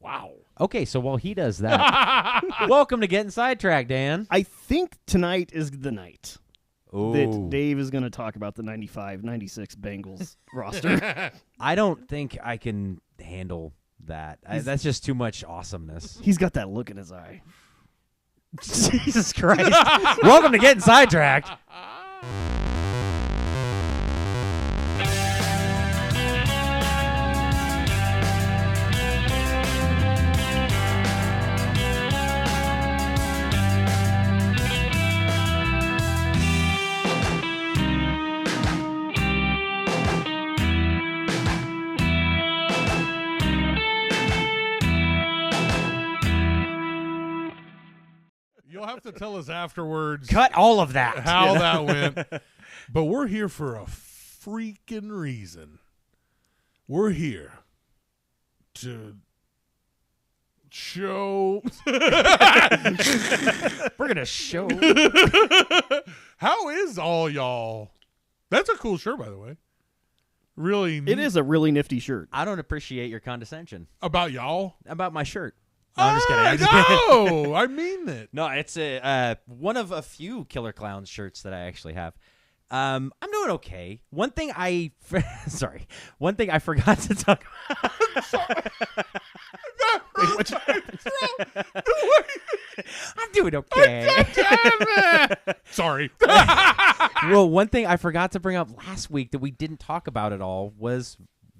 Wow. Okay, so while he does that, welcome to Gettin Sidetracked, Dan. I think tonight is the night Ooh. that Dave is going to talk about the 95-96 Bengals roster. I don't think I can handle that. That's just too much awesomeness. He's got that look in his eye. Jesus Christ. Welcome to Gettin Sidetracked. You'll have to tell us afterwards Cut all of that. how that went. But we're here for a freaking reason. We're here to show. We're going to show. How is all y'all? That's a cool shirt, by the way. Really neat. It is a really nifty shirt. I don't appreciate your condescension About y'all? about my shirt. No, I'm just kidding. I'm just kidding. No, I mean it. No, it's one of a few Killer Clowns shirts that I actually have. I'm doing okay. One thing I forgot to talk about. I'm doing okay. Sorry. Well, one thing I forgot to bring up last week that we didn't talk about at all was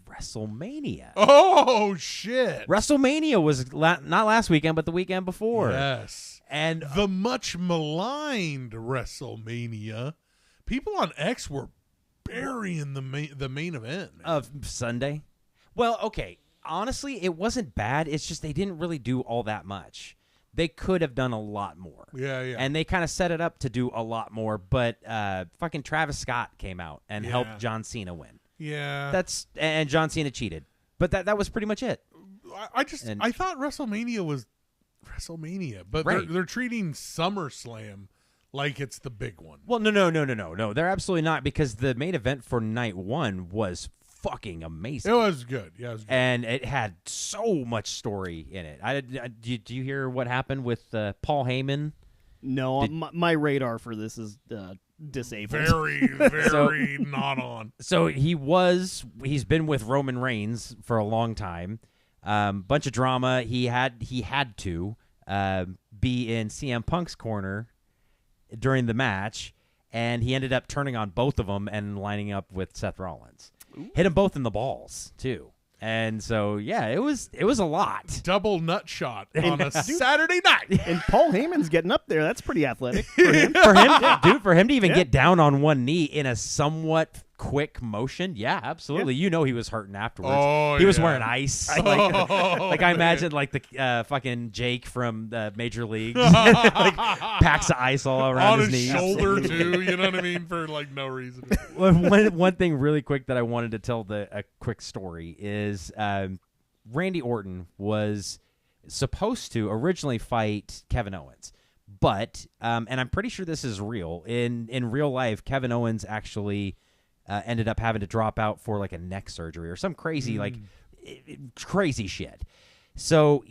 WrestleMania. Oh, shit. WrestleMania was not last weekend, but the weekend before. Yes. And the much maligned WrestleMania. People on X were burying the main event, man. Of Sunday. Well, okay. Honestly, it wasn't bad. It's just they didn't really do all that much. They could have done a lot more. Yeah. And they kind of set it up to do a lot more, but fucking Travis Scott came out and helped John Cena win. Yeah. And John Cena cheated. But that was pretty much it. I thought WrestleMania was WrestleMania, but Right. they're treating SummerSlam like it's the big one. Well, no. They're absolutely not, because the main event for night one was fucking amazing. It was good. Yeah, it was good. And it had so much story in it. Do you hear what happened with Paul Heyman? No, my radar for this is disabled. Very, very not on. So he's been with Roman Reigns for a long time. Bunch of drama. He had to be in CM Punk's corner during the match, and he ended up turning on both of them and lining up with Seth Rollins. Ooh. Hit them both in the balls too. And so, yeah, it was a lot. Double nut shot on a Saturday night. And Paul Heyman's getting up there. That's pretty athletic for him. For him to even get down on one knee in a somewhat quick motion, yeah, absolutely. Yeah. You know he was hurting afterwards. Oh, he was wearing ice. Like I imagine, like the fucking Jake from Major League, like packs of ice all around on his knees. shoulder too. You know what I mean? For like no reason. One thing really quick that I wanted to tell a quick story is Randy Orton was supposed to originally fight Kevin Owens. But, and I'm pretty sure this is real, in real life, Kevin Owens actually ended up having to drop out for like a neck surgery or some crazy, crazy shit. So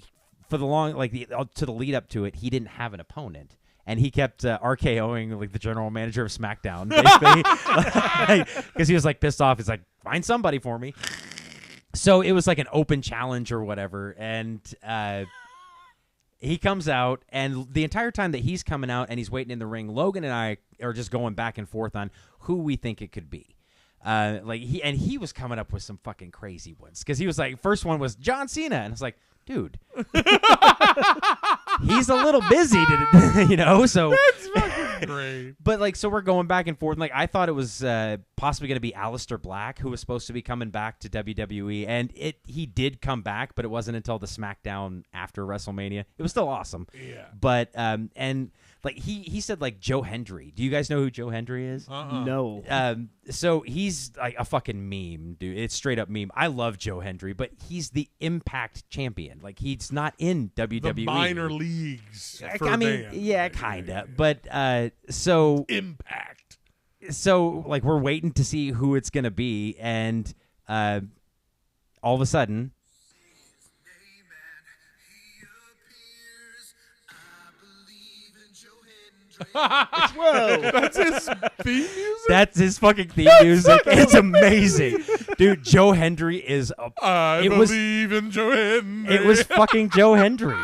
for to the lead up to it, he didn't have an opponent. And he kept RKOing like the general manager of SmackDown, basically, because he was like pissed off. He's like, find somebody for me. So it was like an open challenge or whatever. And he comes out, and the entire time that he's coming out and he's waiting in the ring, Logan and I are just going back and forth on who we think it could be. He was coming up with some fucking crazy ones, because he was like, first one was John Cena, and it's like, dude, he's a little busy, so that's fucking great. But so we're going back and forth. And, I thought it was possibly going to be Aleister Black, who was supposed to be coming back to WWE, and he did come back, but it wasn't until the SmackDown after WrestleMania. It was still awesome. Yeah. But he said Joe Hendry. Do you guys know who Joe Hendry is? No. So he's like a fucking meme, dude. It's straight up meme. I love Joe Hendry, but he's the Impact champion. He's not in WWE. The minor leagues. Yeah, kind of. But so Impact. So we're waiting to see who it's gonna be, and all of a sudden, Whoa. That's his theme music? That's his fucking theme music. It's amazing. Dude, Joe Hendry is I believe in Joe Hendry. It was fucking Joe Hendry.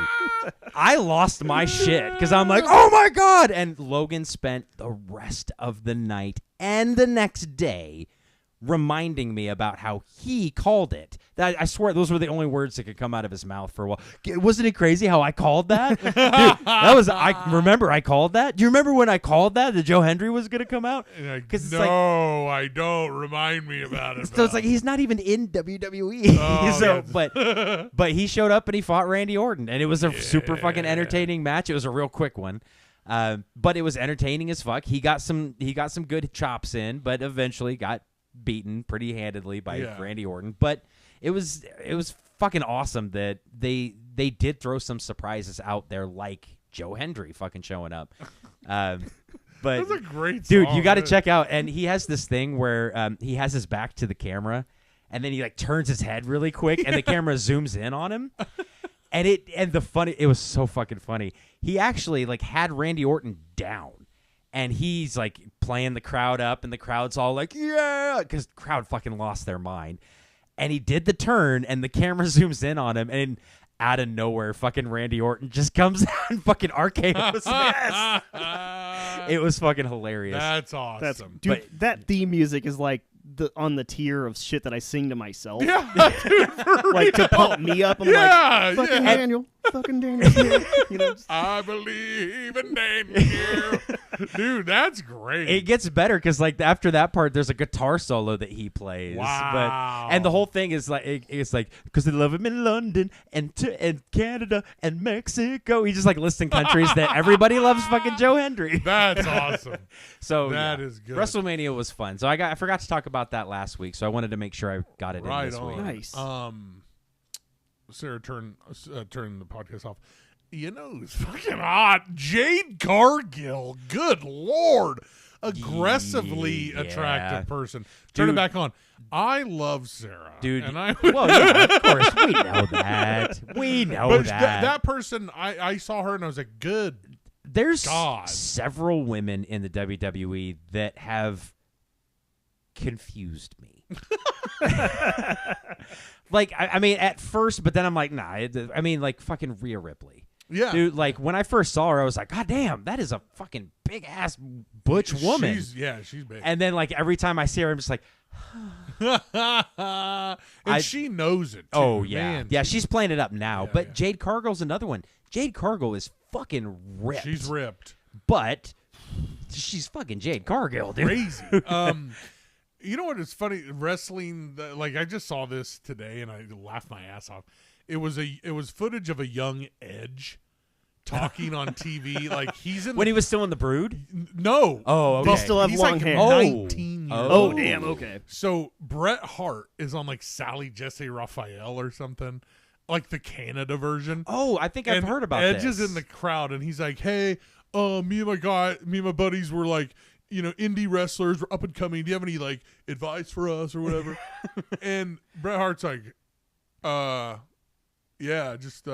I lost my shit because I'm like, oh my God. And Logan spent the rest of the night and the next day reminding me about how he called it. That I swear those were the only words that could come out of his mouth for a while. Wasn't it crazy how I called that? Dude, I remember I called that. Do you remember when I called that Joe Hendry was going to come out? Because no, I don't. Remind me about it. So it's like he's not even in WWE. Oh, but he showed up and he fought Randy Orton, and it was a super fucking entertaining match. It was a real quick one. But it was entertaining as fuck. He got some good chops in, but eventually got beaten pretty handedly by Randy Orton. But it was fucking awesome that they did throw some surprises out there, like Joe Hendry fucking showing up. But that's a great dude, song, you got to check out. And he has this thing where he has his back to the camera, and then he like turns his head really quick, and the camera zooms in on him. And it was so fucking funny. He actually like had Randy Orton down. And he's like playing the crowd up, and the crowd's all like, yeah, because the crowd fucking lost their mind. And he did the turn, and the camera zooms in on him, and out of nowhere, fucking Randy Orton just comes out and fucking RKO's his ass. It was fucking hilarious. That's awesome. Dude, that theme music is like on the tier of shit that I sing to myself. Yeah, dude, like to pump me up. I'm like, fucking Daniel. Fucking Daniel. You know, I believe in Daniel. Dude, that's great. It gets better because like after that part, there's a guitar solo that he plays. Wow. And the whole thing is like it's like because they love him in London and Canada and Mexico. He just like listing countries that everybody loves fucking Joe Hendry. That's awesome. So that is good. WrestleMania was fun. So I forgot to talk about that last week. So I wanted to make sure I got it in this week. Nice. Sarah, turn the podcast off. You know who's fucking hot? Jade Cargill. Good Lord. Aggressively attractive person. Turn it back on. I love Sarah. Dude. And I well, yeah, of course. We know that. We know but that. That person, I saw her and I was like, good. There's God. several women in the WWE that have confused me. Like, I mean, at first, but then I'm like, nah. I mean, like, fucking Rhea Ripley. Yeah. Dude, like, when I first saw her, I was like, God damn, that is a fucking big-ass butch woman. She's big. And then, like, every time I see her, I'm just like... and she knows it, too. Oh, yeah. Man, yeah, she's playing it up now. Yeah, but yeah. Jade Cargill's another one. Jade Cargill is fucking ripped. She's ripped. But she's fucking Jade Cargill, dude. Crazy. You know what is funny? Wrestling, like I just saw this today and I laughed my ass off. It was footage of a young Edge talking on TV. Like he's in when he was still in the Brood. No. Oh, okay. They still have he's long like hair. 19 years Oh, old. damn. Okay. So Bret Hart is on like Sally Jesse Raphael or something, like the Canada version. Oh, I think I've heard about Edge this. is in the crowd and he's like, "Hey, me and my buddies were like, you know, indie wrestlers, were up and coming. Do you have any like advice for us or whatever?" And Bret Hart's like, yeah, just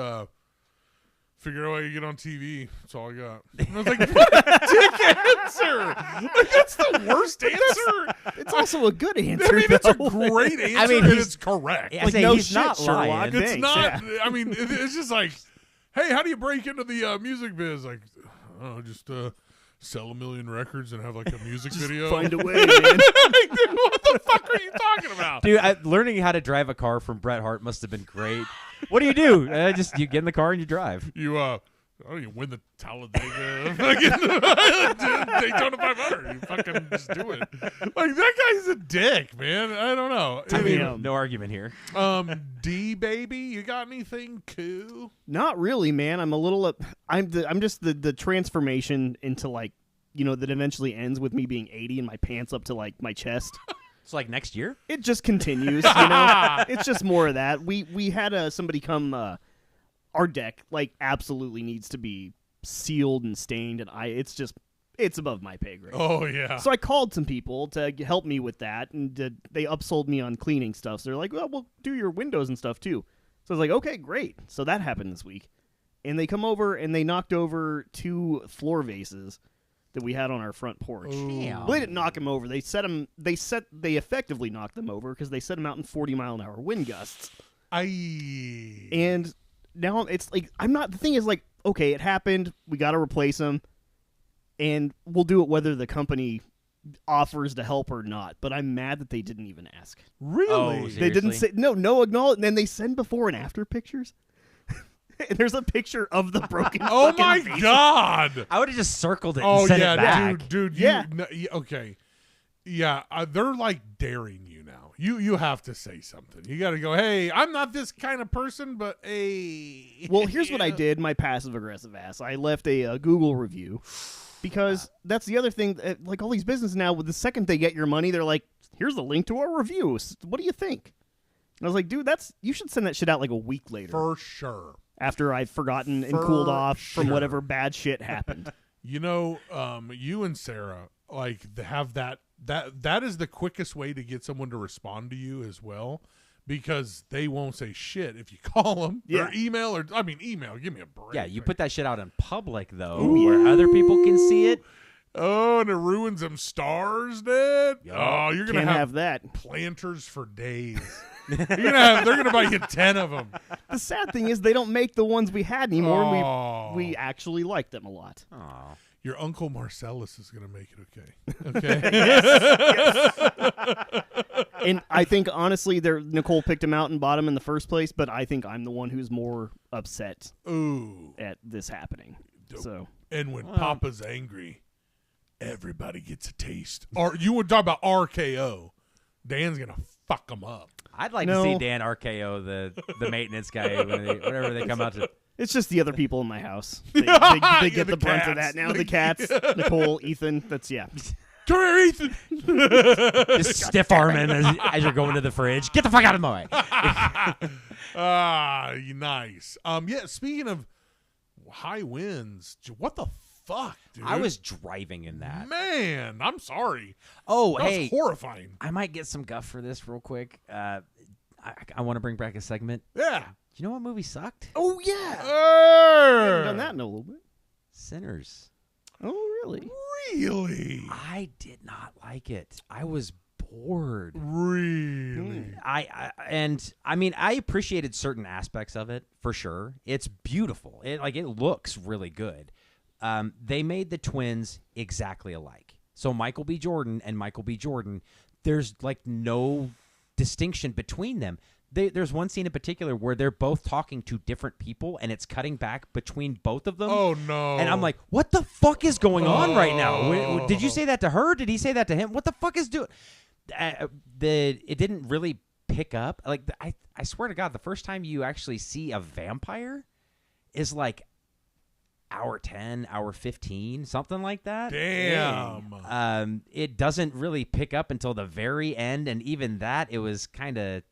figure out how you get on TV. That's all I got. And I was like, what a dick answer. Like, that's the worst answer. It's also a good answer. I mean, it's a though. great answer. I mean, and it's correct. I Like, say no he's shit, not Sherlock. lying. It's Thanks, not. yeah. I mean, it's just like, hey, how do you break into the music biz? Like, oh, just sell 1 million records and have like a music video. Find a way, man. Like, dude, what the fuck are you talking about? Dude, learning how to drive a car from Bret Hart must have been great. What do? Just you get in the car and you drive. You win the Talladega, Daytona 500. You fucking just do it. Like that guy's a dick, man. I don't know. I mean, no argument here. D baby, you got anything cool? Not really, man. I'm a little. I'm just the transformation into like, you know, that eventually ends with me being 80 and my pants up to like my chest. It's like next year. It just continues, you know. It's just more of that. We had somebody come. Our deck like absolutely needs to be sealed and stained, and it's above my pay grade. Oh yeah. So I called some people to help me with that, and they upsold me on cleaning stuff. So they're like, "Well, we'll do your windows and stuff too." So I was like, "Okay, great." So that happened this week, and they come over and they knocked over 2 floor vases, that we had on our front porch. Damn. Well, they didn't knock him over. They effectively knocked them over because they set him out in 40-mile-an-hour wind gusts. And now it's like the thing is like, okay, it happened. We got to replace him, and we'll do it whether the company offers to help or not. But I'm mad that they didn't even ask. Really? Oh, They didn't say no acknowledge. And then they send before and after pictures. And there's a picture of the broken. Oh fucking my piece. God! I would have just circled it Oh and sent yeah, it back. dude. Yeah. Okay. Yeah, they're like daring you now. You have to say something. You got to go. Hey, I'm not this kind of person, but hey. Well, here's what I did. My passive aggressive ass. I left a Google review because that's the other thing. Like all these businesses now, with the second they get your money, they're like, "Here's a link to our review. What do you think?" And I was like, "Dude, you should send that shit out like a week later." For sure. After I've forgotten and For cooled off from sure. whatever bad shit happened. You know, you and Sarah have that is the quickest way to get someone to respond to you as well, because they won't say shit if you call them or email email. Give me a break. Yeah, you put that shit out in public though, where other people can see it. Oh, and it ruins them stars, Dad. Yep. Oh, you're gonna Can't have that. planters for days. They're gonna buy you 10 of them. The sad thing is they don't make the ones we had anymore. Oh. And we actually like them a lot. Oh. Your Uncle Marcellus is gonna make it okay. Okay. And I think honestly, Nicole picked him out and bought him in the first place. But I think I'm the one who's more upset Ooh. at this happening. Dope. So And when Papa's angry, everybody gets a taste. Or you would talk about RKO. Dan's gonna fuck them up. I'd like No. to see Dan RKO, the maintenance guy, whenever they come out to. it's just the other people in my house. They Yeah, get the the brunt of cats. that now. The cats, Nicole, Ethan. That's Come here, Ethan. Just stiff arming as you're going to the fridge. Get the fuck out of my way. Nice. Yeah. Speaking of high winds, what the fuck, dude? I was driving in that. Man, I'm sorry. Oh, That hey. was horrifying. I might get some guff for this real quick. I want to bring back a segment. Yeah. Do you know what movie sucked? Oh yeah, haven't Uh, done that in a little bit. Sinners. Oh really? Really? I did not like it. I was bored. Really? I appreciated certain aspects of it for sure. It's beautiful. It looks really good. They made the twins exactly alike. So Michael B. Jordan and Michael B. Jordan, there's like no distinction between them. There's one scene in particular where they're both talking to different people, and it's cutting back between both of them. Oh no! And I'm like, what the fuck is going on right now? Did you say that to her? Did he say that to him? What the fuck is doing? It didn't really pick up. Like I swear to God, the first time you actually see a vampire is like hour 10, hour 15, something like that. Damn. It doesn't really pick up until the very end, and even that, it was kind of.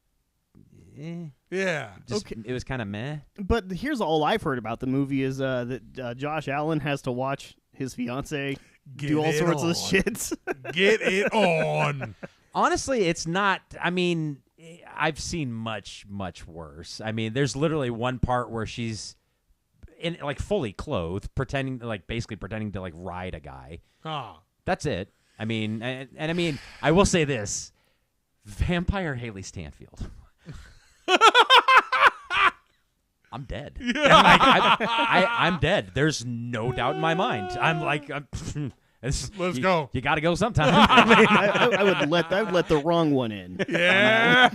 Yeah. It was kind of meh. But here's all I've heard about the movie is that Josh Allen has to watch his fiance do all sorts of shit. Get it on. Honestly, it's not. I mean, I've seen much, much worse. I mean, there's literally one part where she's in fully clothed, basically pretending to ride a guy. Ah. That's it. I mean, and I mean, I will say this: Vampire Haley Stanfield. I'm dead. I'm dead. There's no doubt in my mind. I'm like, Let's go. You got to go sometime. I would let the wrong one in. Yeah.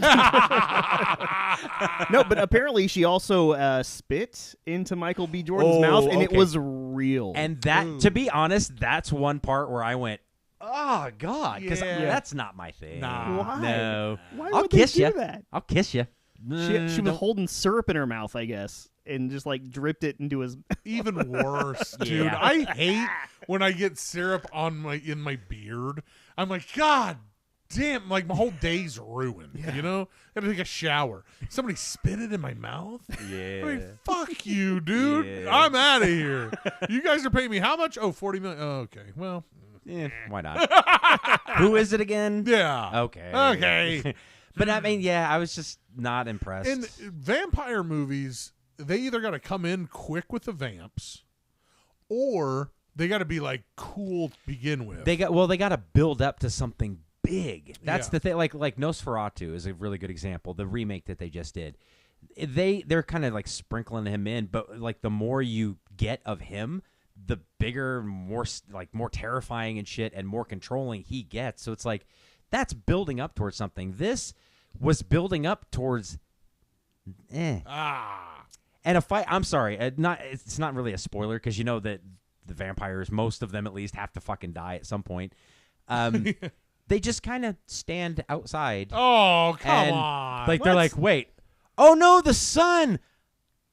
No, but apparently she also spit into Michael B. Jordan's mouth, and it okay. was real. And that, to be honest, that's one part where I went, oh God, because Yeah. that's not my thing. Nah. Why? No. Why I'll would kiss they do you. that? I'll kiss you. She was holding syrup in her mouth, I guess, and just dripped it into his. Even worse, dude. Yeah. I hate when I get syrup in my beard. I'm like, God damn, my whole day's ruined. Yeah. You know? I gotta take a shower. Somebody spit it in my mouth? Yeah. I mean, fuck you, dude. Yeah. I'm out of here. You guys are paying me how much? Oh, $40 million. Oh, okay. Well. Yeah, why not? Who is it again? Yeah. Okay. Okay. But I mean, yeah, I was just not impressed. In vampire movies, they either got to come in quick with the vamps, or they got to be like cool to begin with. They got to build up to something big. That's Yeah. the thing. Like Nosferatu is a really good example. The remake that they just did. They're kind of like sprinkling him in, but like the more you get of him, the bigger, more terrifying and shit, and more controlling he gets. So it's like that's building up towards something. This was building up towards, And a fight. I'm sorry, it's not really a spoiler because you know that the vampires, most of them at least, have to fucking die at some point. They just kind of stand outside. Oh, come and, on! Like they're like, wait, oh no, the sun.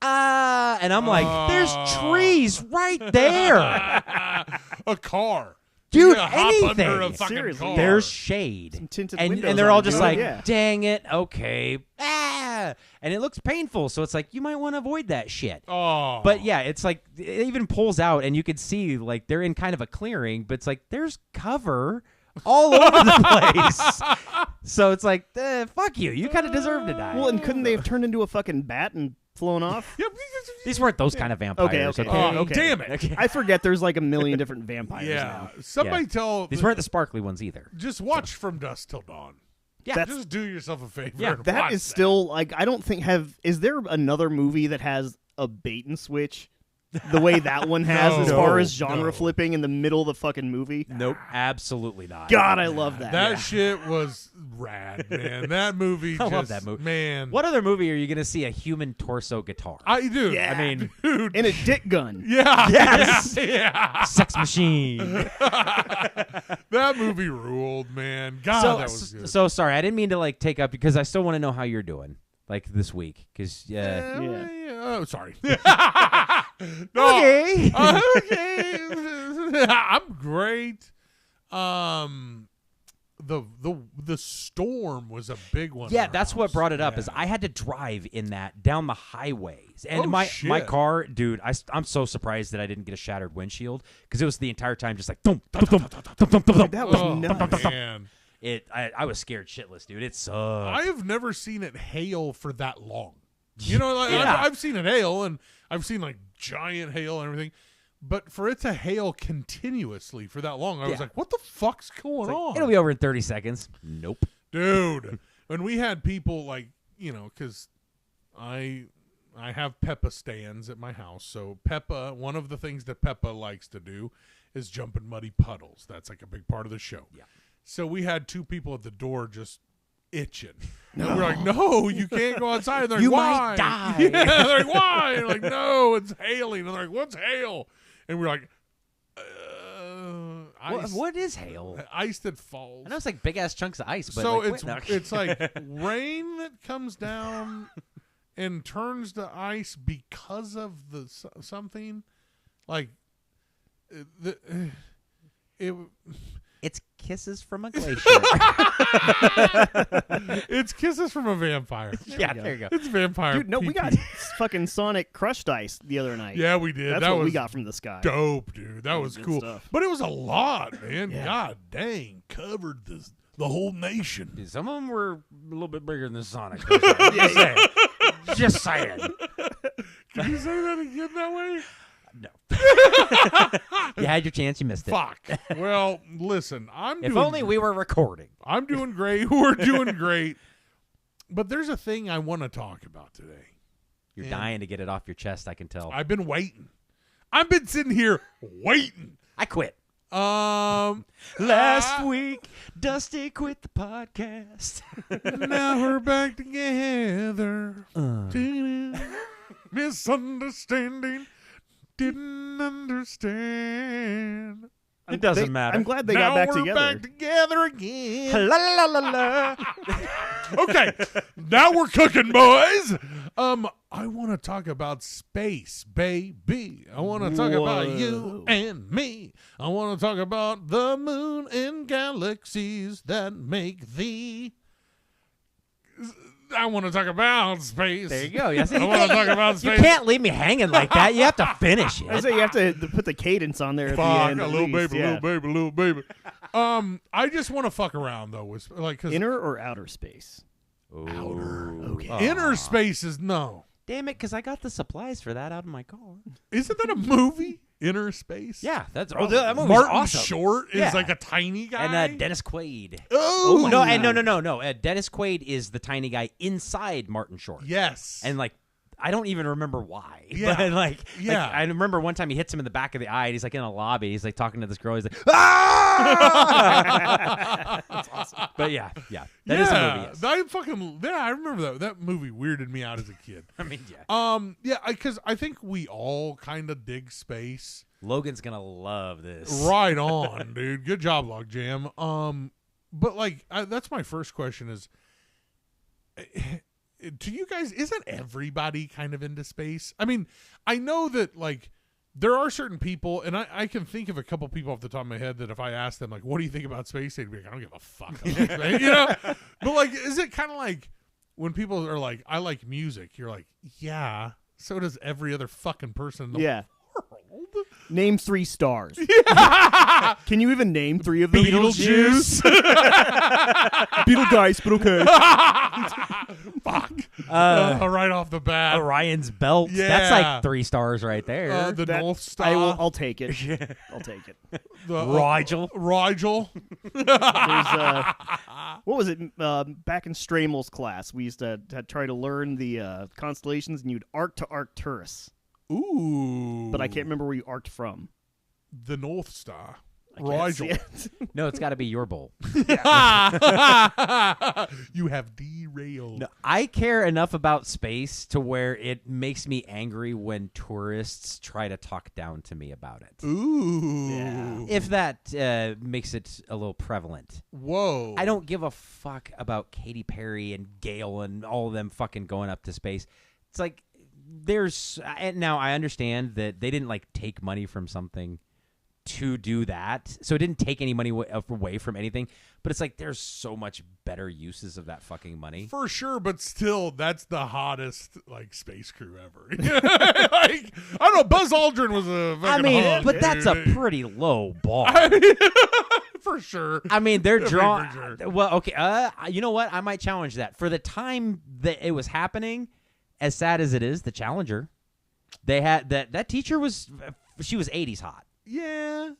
And I'm like, there's trees right there. A car. Dude, You hop under a anything. fucking Seriously. car. There's shade. Some tinted and windows they're on all it, just dude. like, Yeah. dang it, okay. And it looks painful, so it's like, you might want to avoid that shit. Oh, But yeah, it's like, it even pulls out, and you can see, like, they're in kind of a clearing, but it's like, there's cover all over the place. So it's like, fuck you. You kind of deserve to die. Well, and couldn't they have turned into a fucking bat and flown off? These weren't those kind of vampires. Okay. Oh, Okay. damn it! Okay. I forget there's like a million different vampires Yeah, now. somebody Yeah. tell. These weren't the sparkly ones either. Just watch From Dusk Till Dawn. Yeah. That's- Just do yourself a favor. Yeah, and That watch is still like I don't think is there another movie that has a bait and switch the way that one has as far as genre flipping in the middle of the fucking movie? Nope, absolutely not. God, I love that. That shit was rad, man. That movie. I love that movie. man. What other movie are you going to see a human torso guitar? I do. Yeah. I mean, dude. And a dick gun. Yeah. Yes. Yeah. Sex Machine. That movie ruled, man. God, that was good. So sorry, I didn't mean to like take up because I still want to know how you're doing, like this week, because Yeah. Yeah. Oh, sorry. No. Okay. Okay. I'm great. The storm was a big one. Yeah, in our that's what house. brought it up. Yeah. Is I had to drive in that down the highways, and Oh, my shit. car, dude. I'm so surprised that I didn't get a shattered windshield because it was the entire time just like thump, thump, thump, thump, thump, thump, thump. That was Oh, nuts. man. I was scared shitless, dude. It sucked. I have never seen it hail for that long. You know, like, Yeah. I've seen it hail, and I've seen like giant hail and everything. But for it to hail continuously for that long, I was Yeah. like, what the fuck's going on? It'll be over in 30 seconds. Nope. Dude, when we had people like, you know, because I have Peppa stands at my house. So Peppa, one of the things that Peppa likes to do is jump in muddy puddles. That's like a big part of the show. Yeah. So we had two people at the door just itching. And we're like, no, you can't go outside. And they're like, You why? might die. Yeah, they're like, why? And they're like, no, it's hailing. And they're like, what's hail? And we're like, ice. What is hail? Ice that falls. I know it's like big ass chunks of ice, but So like, it's wait, no. it's like rain that comes down and turns to ice because of the something like it. It's kisses from a glacier. It's kisses from a vampire. Yeah, there you go. It's vampire. Dude, no, we got pee-pee. fucking Sonic crushed ice the other night. Yeah, we did. That's that what was we got from the sky. dope, dude. That was good cool. stuff. But it was a lot, man. Yeah. God dang, covered the whole nation. Dude, some of them were a little bit bigger than Sonic. Just saying. Just saying. Can you say that again that way? No. You had your chance. You missed it. Fuck. Well, listen, If only we were recording. I'm doing great. We're doing great. But there's a thing I want to talk about today. You're And dying to get it off your chest. I can tell. I've been waiting. I've been sitting here waiting. I quit. Last Last week, Dusty quit the podcast. now we're back together. Misunderstanding. Didn't understand. It doesn't matter. I'm glad they now got back we're together. back together again. La la la la la. Okay, now we're cooking, boys. I want to talk about space, baby. I want to talk about you and me. I want to talk about the moon and galaxies that make thee. I want to talk about space. There you go. Yes, I want to talk about you space. can't leave me hanging like that. You have to finish I it. say you have to put the cadence on there at the Fuck, end. a at little least, baby, yeah. little baby, little baby. I just want to fuck around though, with like because Inner or outer space? Okay. inner space is no. Damn it, because I got the supplies for that out of my car. Isn't that a movie? Inner Space. Yeah, that movie's Martin awesome. Short is Yeah. like a tiny guy. And Dennis Quaid. Oh No, and no. Dennis Quaid is the tiny guy inside Martin Short. Yes. And like, I don't even remember why. Yeah. But like, Yeah. I remember one time he hits him in the back of the eye. And he's like in a lobby. He's like talking to this girl. He's like, ah! That's awesome. But yeah, that is a movie. Yes. I remember that. That movie weirded me out as a kid. I mean, Because I think we all kind of dig space. Logan's gonna love this. Right on, dude. Good job, Logjam. But like, that's my first question is, to you guys, isn't everybody kind of into space? I mean, I know that like there are certain people, and I can think of a couple people off the top of my head that if I asked them like, what do you think about space, they'd be like, I don't give a fuck about space, you know? But like, is it kind of like when people are like, I like music, you're like, yeah, so does every other fucking person in the world. Name 3 stars. Yeah. Can you even name 3 of them? Beetlejuice. Beetlegeist, but okay. Fuck. Right off the bat. Orion's belt. Yeah. That's like 3 stars right there. The North Star. I'll take it. I'll take it. Rigel. Rigel. There's what was it? Back in Stramel's class, we used to try to learn the constellations, and you'd arc to Arcturus. Ooh. But I can't remember where you arced from. The North Star. I can't see Rigel. it. No, it's got to be your bowl. You have derailed. No, I care enough about space to where it makes me angry when tourists try to talk down to me about it. Ooh. Yeah. If that makes it a little prevalent. Whoa. I don't give a fuck about Katy Perry and Gail and all of them fucking going up to space. It's like and now I understand that they didn't like take money from something to do that, so it didn't take any money away from anything, but it's like there's so much better uses of that fucking money. For sure, but still, that's the hottest like space crew ever. Like, I don't know, Buzz Aldrin was a fucking hunk, but that's a dude. pretty low bar. For sure. I mean, they're drawing. For sure. Well, okay. You know what? I might challenge that. For the time that it was happening, as sad as it is, the Challenger, they had that teacher she was 80s hot. Yeah.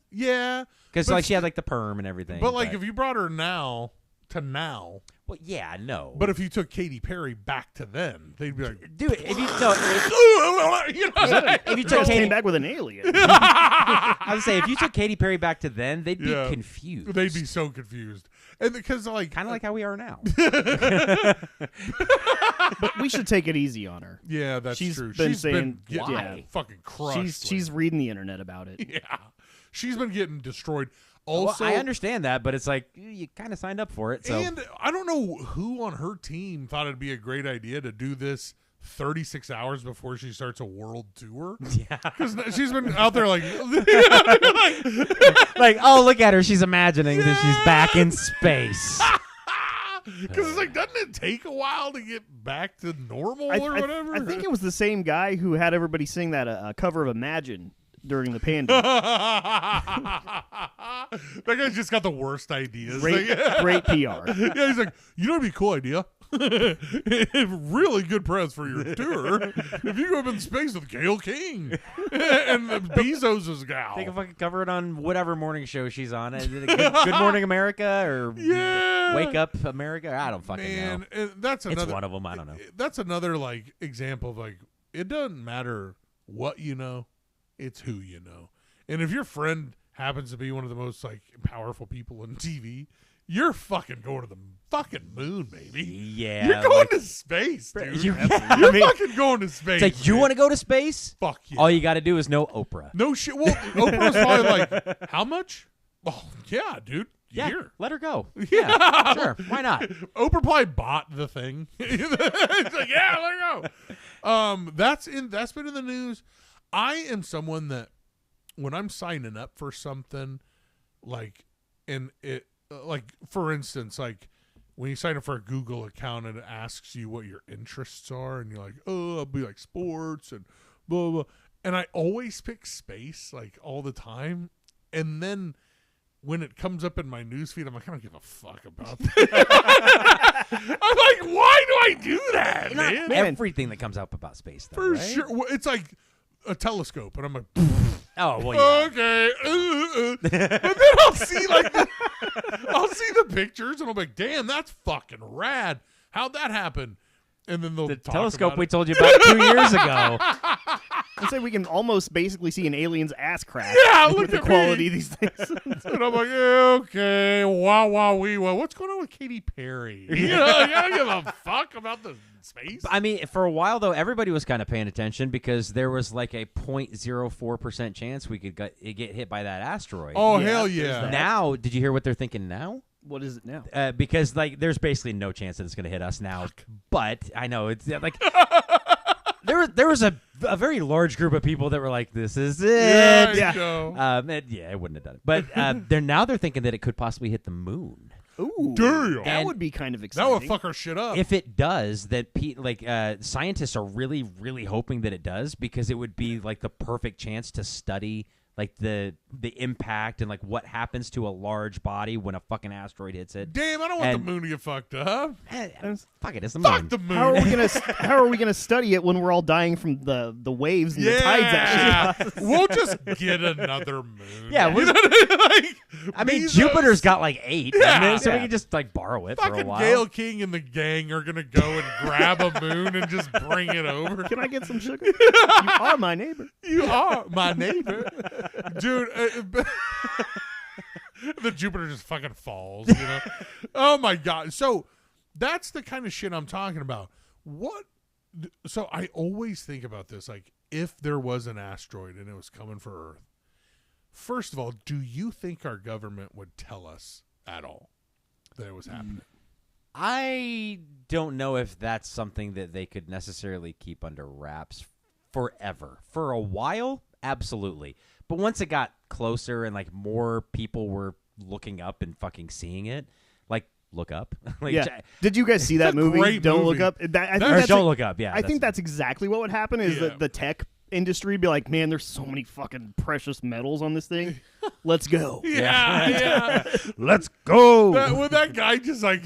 Because But like she had like the perm and everything. But like if you brought her now to now, well, yeah, no. but if you took Katy Perry back to then, they'd be like, dude, if you you know, if you Girls took came Katy, back with an alien. I would say if you took Katy Perry back to then, they'd be confused. They'd be so confused, and because like kind of like how we are now. But we should take it easy on her. yeah, that's She's true. been She's saying, been getting yeah. fucking crushed. She's reading the internet about it. yeah, she's been getting destroyed. Well, Also, I understand that, but it's like you kind of signed up for it. So and I don't know who on her team thought it'd be a great idea to do this 36 hours before she starts a world tour. yeah, Because she's been out there like, like oh look at her, she's imagining that she's back in space. because it's like, doesn't it take a while to get back to normal or whatever? I think it was the same guy who had everybody sing that cover of Imagine during the pandemic. That guy's just got the worst ideas. Great PR. Yeah, he's like, you know, it'd be a cool idea. Really good press for your tour. If you go up in space with Gail King and Bezos' gal. They can fucking cover it on whatever morning show she's on. Is it Good Morning America or Wake Up America? I don't fucking know. And that's another. It's one of them. I don't know. That's another like example of like, it doesn't matter what you know, it's who you know. And if your friend happens to be one of the most like powerful people in TV, you're fucking going to the fucking moon, baby. Yeah, You're going to space, dude. You're fucking going to space. It's like, you want to go to space? Fuck yeah. All you got to do is know Oprah. No shit. Well, Oprah's probably like, how much? Oh, yeah, dude. Yeah, Here. let her go. Yeah, sure. Why not? Oprah probably bought the thing. It's like, yeah, let her go. That's been in the news. I am someone that when I'm signing up for something, like, and it, like, for instance, like when you sign up for a Google account and it asks you what your interests are, and you're like, oh, I'll be like sports and blah, blah. And I always pick space, like, all the time. And then when it comes up in my newsfeed, I'm like, I don't give a fuck about that. I'm like, why do I do that, man? Everything that comes up about space, though, For right? sure. Well, it's like a telescope, and I'm like, Oh well, yeah. okay. And then I'll see the pictures, and I'm like, damn, that's fucking rad. How'd that happen? And then they'll The talk telescope about we it. told you about 2 years ago. I say we can almost basically see an alien's ass crack. Yeah, look with the at quality me. of these things. And I'm like, yeah, okay, wow, wee, wow. What's going on with Katy Perry? You know, I don't give a fuck about the space. I mean, for a while though, everybody was kind of paying attention because there was like a 0.04% chance we could get hit by that asteroid. Oh, Yeah, hell there's yeah. that. Now, did you hear what they're thinking now? What is it now? Because like, there's basically no chance that it's going to hit us now. But I know it's like there was a very large group of people that were like, "This is it." Yeah, I know. It wouldn't have done it. But they're thinking that it could possibly hit the moon. Ooh, Damn. that And would be kind of That exciting. would fuck our shit up. If it does, that scientists are really, really hoping that it does because it would be like the perfect chance to study like the impact and like what happens to a large body when a fucking asteroid hits it. Damn, I don't want And- the moon to get fucked up. Fuck it, it's the Fuck moon. the moon. How are we gonna study it when we're all dying from the waves and the tides yeah, actually? we'll just get another moon. Yeah, You know what I mean? Like, I mean, Bezos, Jupiter's got like 8, doesn't it? So we Yeah. can just like borrow it for a fucking while. Gail King and the gang are gonna go and grab a moon and just bring it over. Can I get some sugar? You are my neighbor. You are my neighbor, dude. The Jupiter just fucking falls. You know? Oh my god. So that's the kind of shit I'm talking about. What? So I always think about this. Like, if there was an asteroid and it was coming for Earth, first of all, do you think our government would tell us at all that it was happening? I don't know if that's something that they could necessarily keep under wraps forever. For a while, absolutely. But once it got closer and like more people were looking up and fucking seeing it, like look up. Like, Yeah. Did you guys see that a movie? great Don't movie. Look Up. I think Or that's Don't Look Up. Yeah, I think that's exactly what would happen. Is Yeah. that the tech industry be like, man, there's so many fucking precious metals on this thing. Let's go. Yeah. Let's go. When that guy just like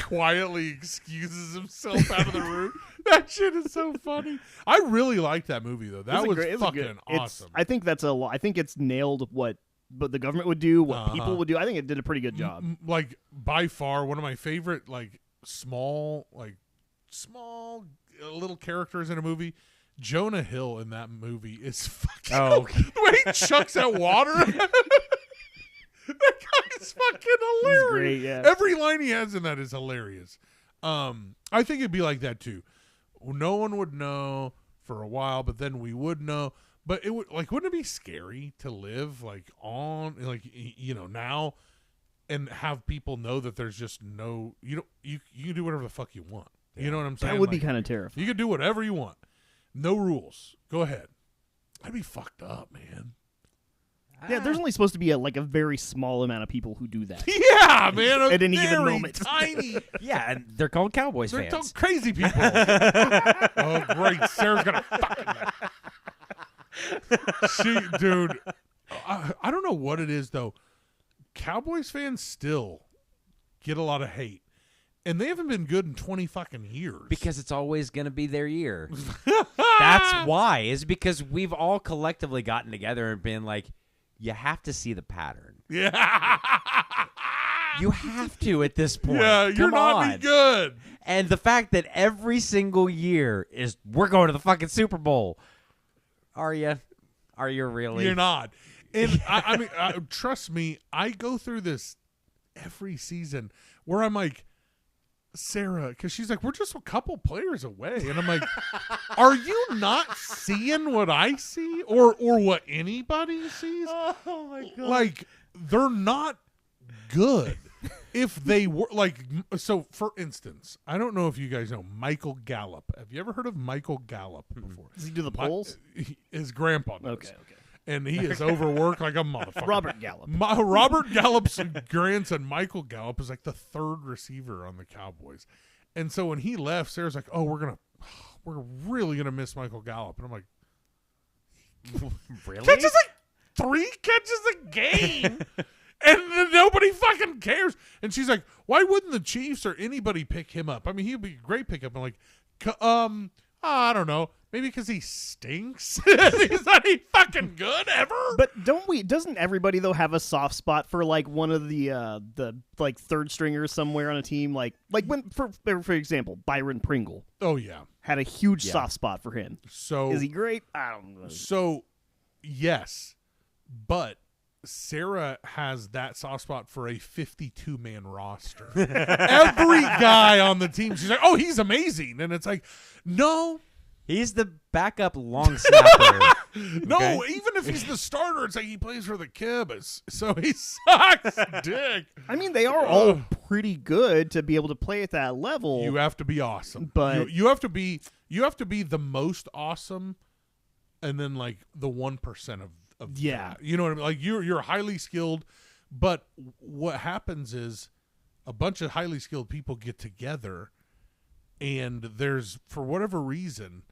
quietly excuses himself out of the room. That shit is so funny. I really liked that movie though. That was fucking awesome. I think that's a lot. I think it's nailed what the government would do, what Uh-huh. people would do. I think it did a pretty good job. Like by far one of my favorite like small little characters in a movie. Jonah Hill in that movie is fucking the way he chucks that water. That guy's fucking hilarious. great, yeah. Every line he has in that is hilarious. I think it'd be like that too. No one would know for a while, but then we would know. But it would wouldn't it be scary to live like on now and have people know that there's just no you can do whatever the fuck you want. You know what I'm saying? That would be Like, kind of terrifying. you can do whatever you want. No rules. Go ahead. That'd be fucked up, man. Yeah, there's only supposed to be a very small amount of people who do that. Yeah, man. At any given very moment. tiny. Yeah, and they're called Cowboys They're fans. crazy people. Oh, great. Sarah's gonna fucking. Dude, I don't know what it is though. Cowboys fans still get a lot of hate, and they haven't been good in 20 fucking years. Because it's always going to be their year. That's why. Is because we've all collectively gotten together and been like, you have to see the pattern. Yeah. You have to at this point. Yeah, you're Come not on. any good. And the fact that every single year is we're going to the fucking Super Bowl. Are you? Are you really? You're not. And I mean, trust me, I go through this every season where I'm like, Sarah, because she's like, we're just a couple players away, and I'm like, are you not seeing what I see, or what anybody sees? Oh my god! Like, they're not good. If they were so for instance, I don't know if you guys know Michael Gallup. Have you ever heard of Michael Gallup before? Does he do the polls? His grandpa does. Okay. And he is overworked like a motherfucker. Robert Gallup. Robert Gallup's grandson, Michael Gallup, is like the third receiver on the Cowboys. And so when he left, Sarah's like, oh, we're really going to miss Michael Gallup. And I'm like, Really? catches like 3 catches a game. And then nobody fucking cares. And she's like, why wouldn't the Chiefs or anybody pick him up? I mean, he'd be a great pickup. I'm like, I don't know. Maybe because he stinks. He's not he fucking good ever. But doesn't everybody though have a soft spot for like one of the like third stringers somewhere on a team? Like when for example, Byron Pringle. Oh yeah, had a huge soft spot for him. So is he great? I don't know. So yes, but Sarah has that soft spot for a 52-man roster. Every guy on the team, she's like, "Oh, he's amazing," and it's like, no. He's the backup long snapper. No, okay? Even if he's the starter, it's like he plays for the Kibbs, so he sucks dick. I mean, they are all pretty good to be able to play at that level. You have to be awesome, but you have to be the most awesome, and then like the 1% of that. You know what I mean? Like you're highly skilled, but what happens is a bunch of highly skilled people get together, and there's for whatever reason.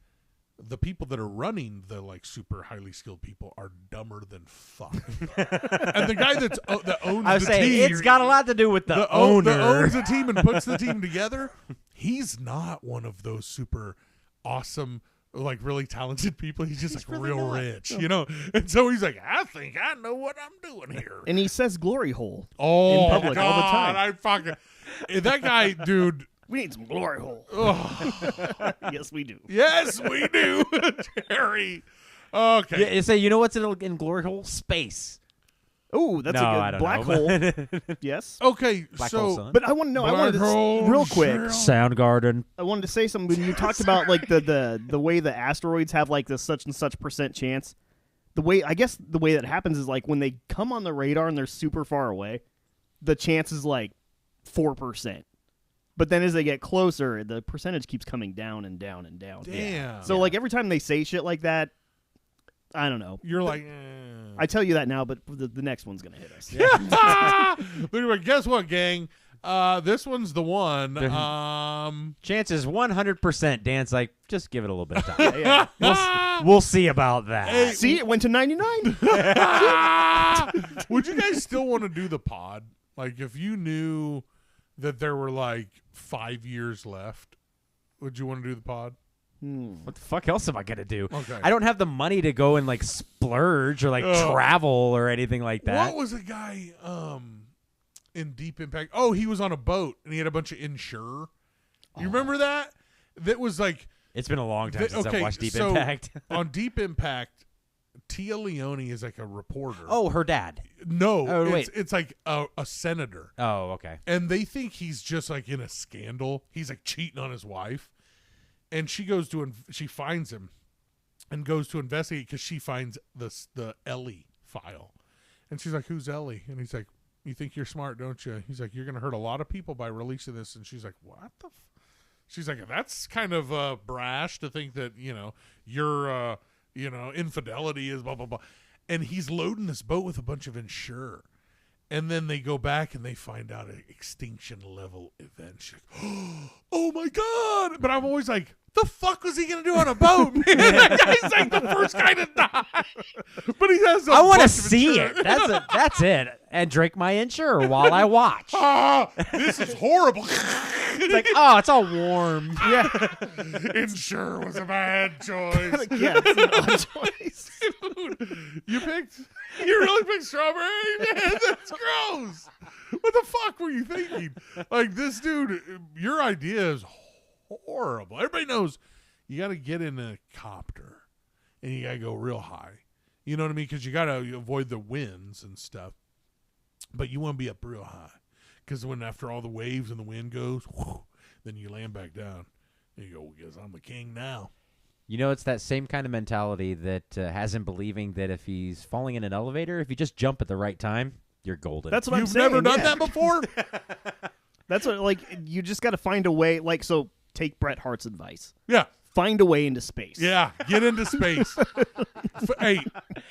The people that are running the like super highly skilled people are dumber than fuck, and the guy that owns the team, it's got a lot to do with the owner that owns the team and puts the team together. He's not one of those super awesome, like really talented people. He's just like really real rich, you know. And so he's like, I think I know what I'm doing here. And he says "glory hole" in public God, all the time. I fucking that guy, dude. We need some glory hole. Yes, we do. Yes, we do, Jerry. Okay. Yeah, so you know what's in glory hole? Space. Oh, that's a good black hole. Yes. Okay, black hole so sun. but I want to know. I wanted to real quick. Soundgarden. I wanted to say something when you talked about like the way the asteroids have like the such and such % chance. The way that happens is like when they come on the radar and they're super far away, the chance is like 4%. But then as they get closer, the percentage keeps coming down and down and down. Damn. So like every time they say shit like that, I don't know. You're like, I tell you that now, but the next one's gonna hit us. They're like, guess what, gang? This one's the one. Chances 100%. Dan's like, just give it a little bit of time. Yeah. We'll see about that. Hey, See, it went to 99. Would you guys still want to do the pod? Like, if you knew that there were like 5 years left, would you want to do the pod? What the fuck else am I gonna do? Okay. I don't have the money to go and like splurge or like travel or anything like that. What was a guy in Deep Impact? Oh, he was on a boat and he had a bunch of insurer. You remember that? That was like it's been a long time since I've watched Deep Impact. On Deep Impact, Tia Leone is like a reporter. Oh, her dad. No, wait. It's like a senator. Oh, okay. And they think he's just like in a scandal. He's like cheating on his wife. And she finds him and goes to investigate because she finds the Ellie file. And she's like, who's Ellie? And he's like, you think you're smart, don't you? He's like, you're going to hurt a lot of people by releasing this. And she's like, what the She's like, that's kind of brash to think that, your infidelity is blah, blah, blah. And he's loading this boat with a bunch of insurer. And then they go back and they find out an extinction level event. She's like, oh my God. But I'm always like, the fuck was he going to do on a boat? Man? That guy's like the first guy to die. But he has I want to see it. That's it. And drink my insurer while I watch. This is horrible. It's like, oh, it's all warm. Yeah. Insure was a bad choice. Yeah, it's an odd choice. Dude, you really picked strawberry? Man, that's gross. What the fuck were you thinking? Like, this dude, your idea is horrible. Everybody knows you got to get in a copter and you got to go real high. You know what I mean? Because you got to avoid the winds and stuff. But you want to be up real high. Because when after all the waves and the wind goes, whoo, then you land back down. And you go, well, guess I'm the king now. You know, it's that same kind of mentality that has him believing that if he's falling in an elevator, if you just jump at the right time, you're golden. That's what I'm You've saying. never done that before? That's what, like, you just got to find a way. Like, so take Bret Hart's advice. Yeah. Find a way into space. Yeah, get into space. Hey,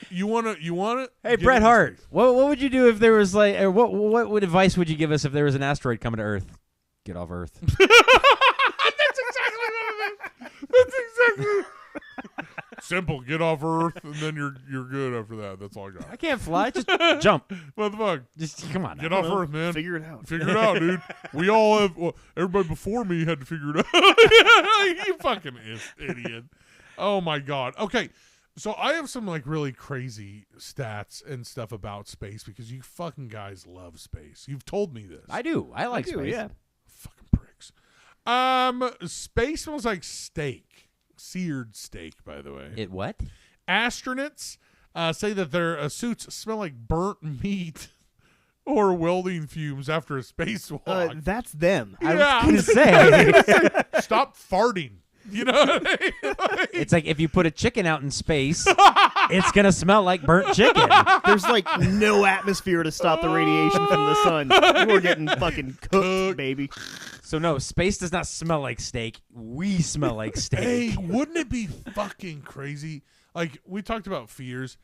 you want it? Hey, Bret Hart, what would you do if there was like, or what advice would you give us if there was an asteroid coming to Earth? Get off Earth. That's exactly what it is. That's exactly. Simple. Get off Earth, and then you're good after that. That's all I got. I can't fly. Just jump. What the fuck? Just come on. Get off Earth, man. Figure it out. Figure it out, dude. We all have. Well, everybody before me had to figure it out. You fucking idiot. Oh my god. Okay. So I have some like really crazy stats and stuff about space because you fucking guys love space. You've told me this. I do. I like space. Yeah. Fucking pricks. Space smells like steak. Seared steak, by the way. It what? Astronauts say that their suits smell like burnt meat or welding fumes after a spacewalk. That's them. I Yeah. was gonna say. Stop farting. You know what I mean? Like, It's like if you put a chicken out in space, it's gonna smell like burnt chicken. There's like no atmosphere to stop the radiation from the sun. You are getting fucking cooked, baby. So no, space does not smell like steak. We smell like steak. hey, wouldn't it be fucking crazy? Like, we talked about fears.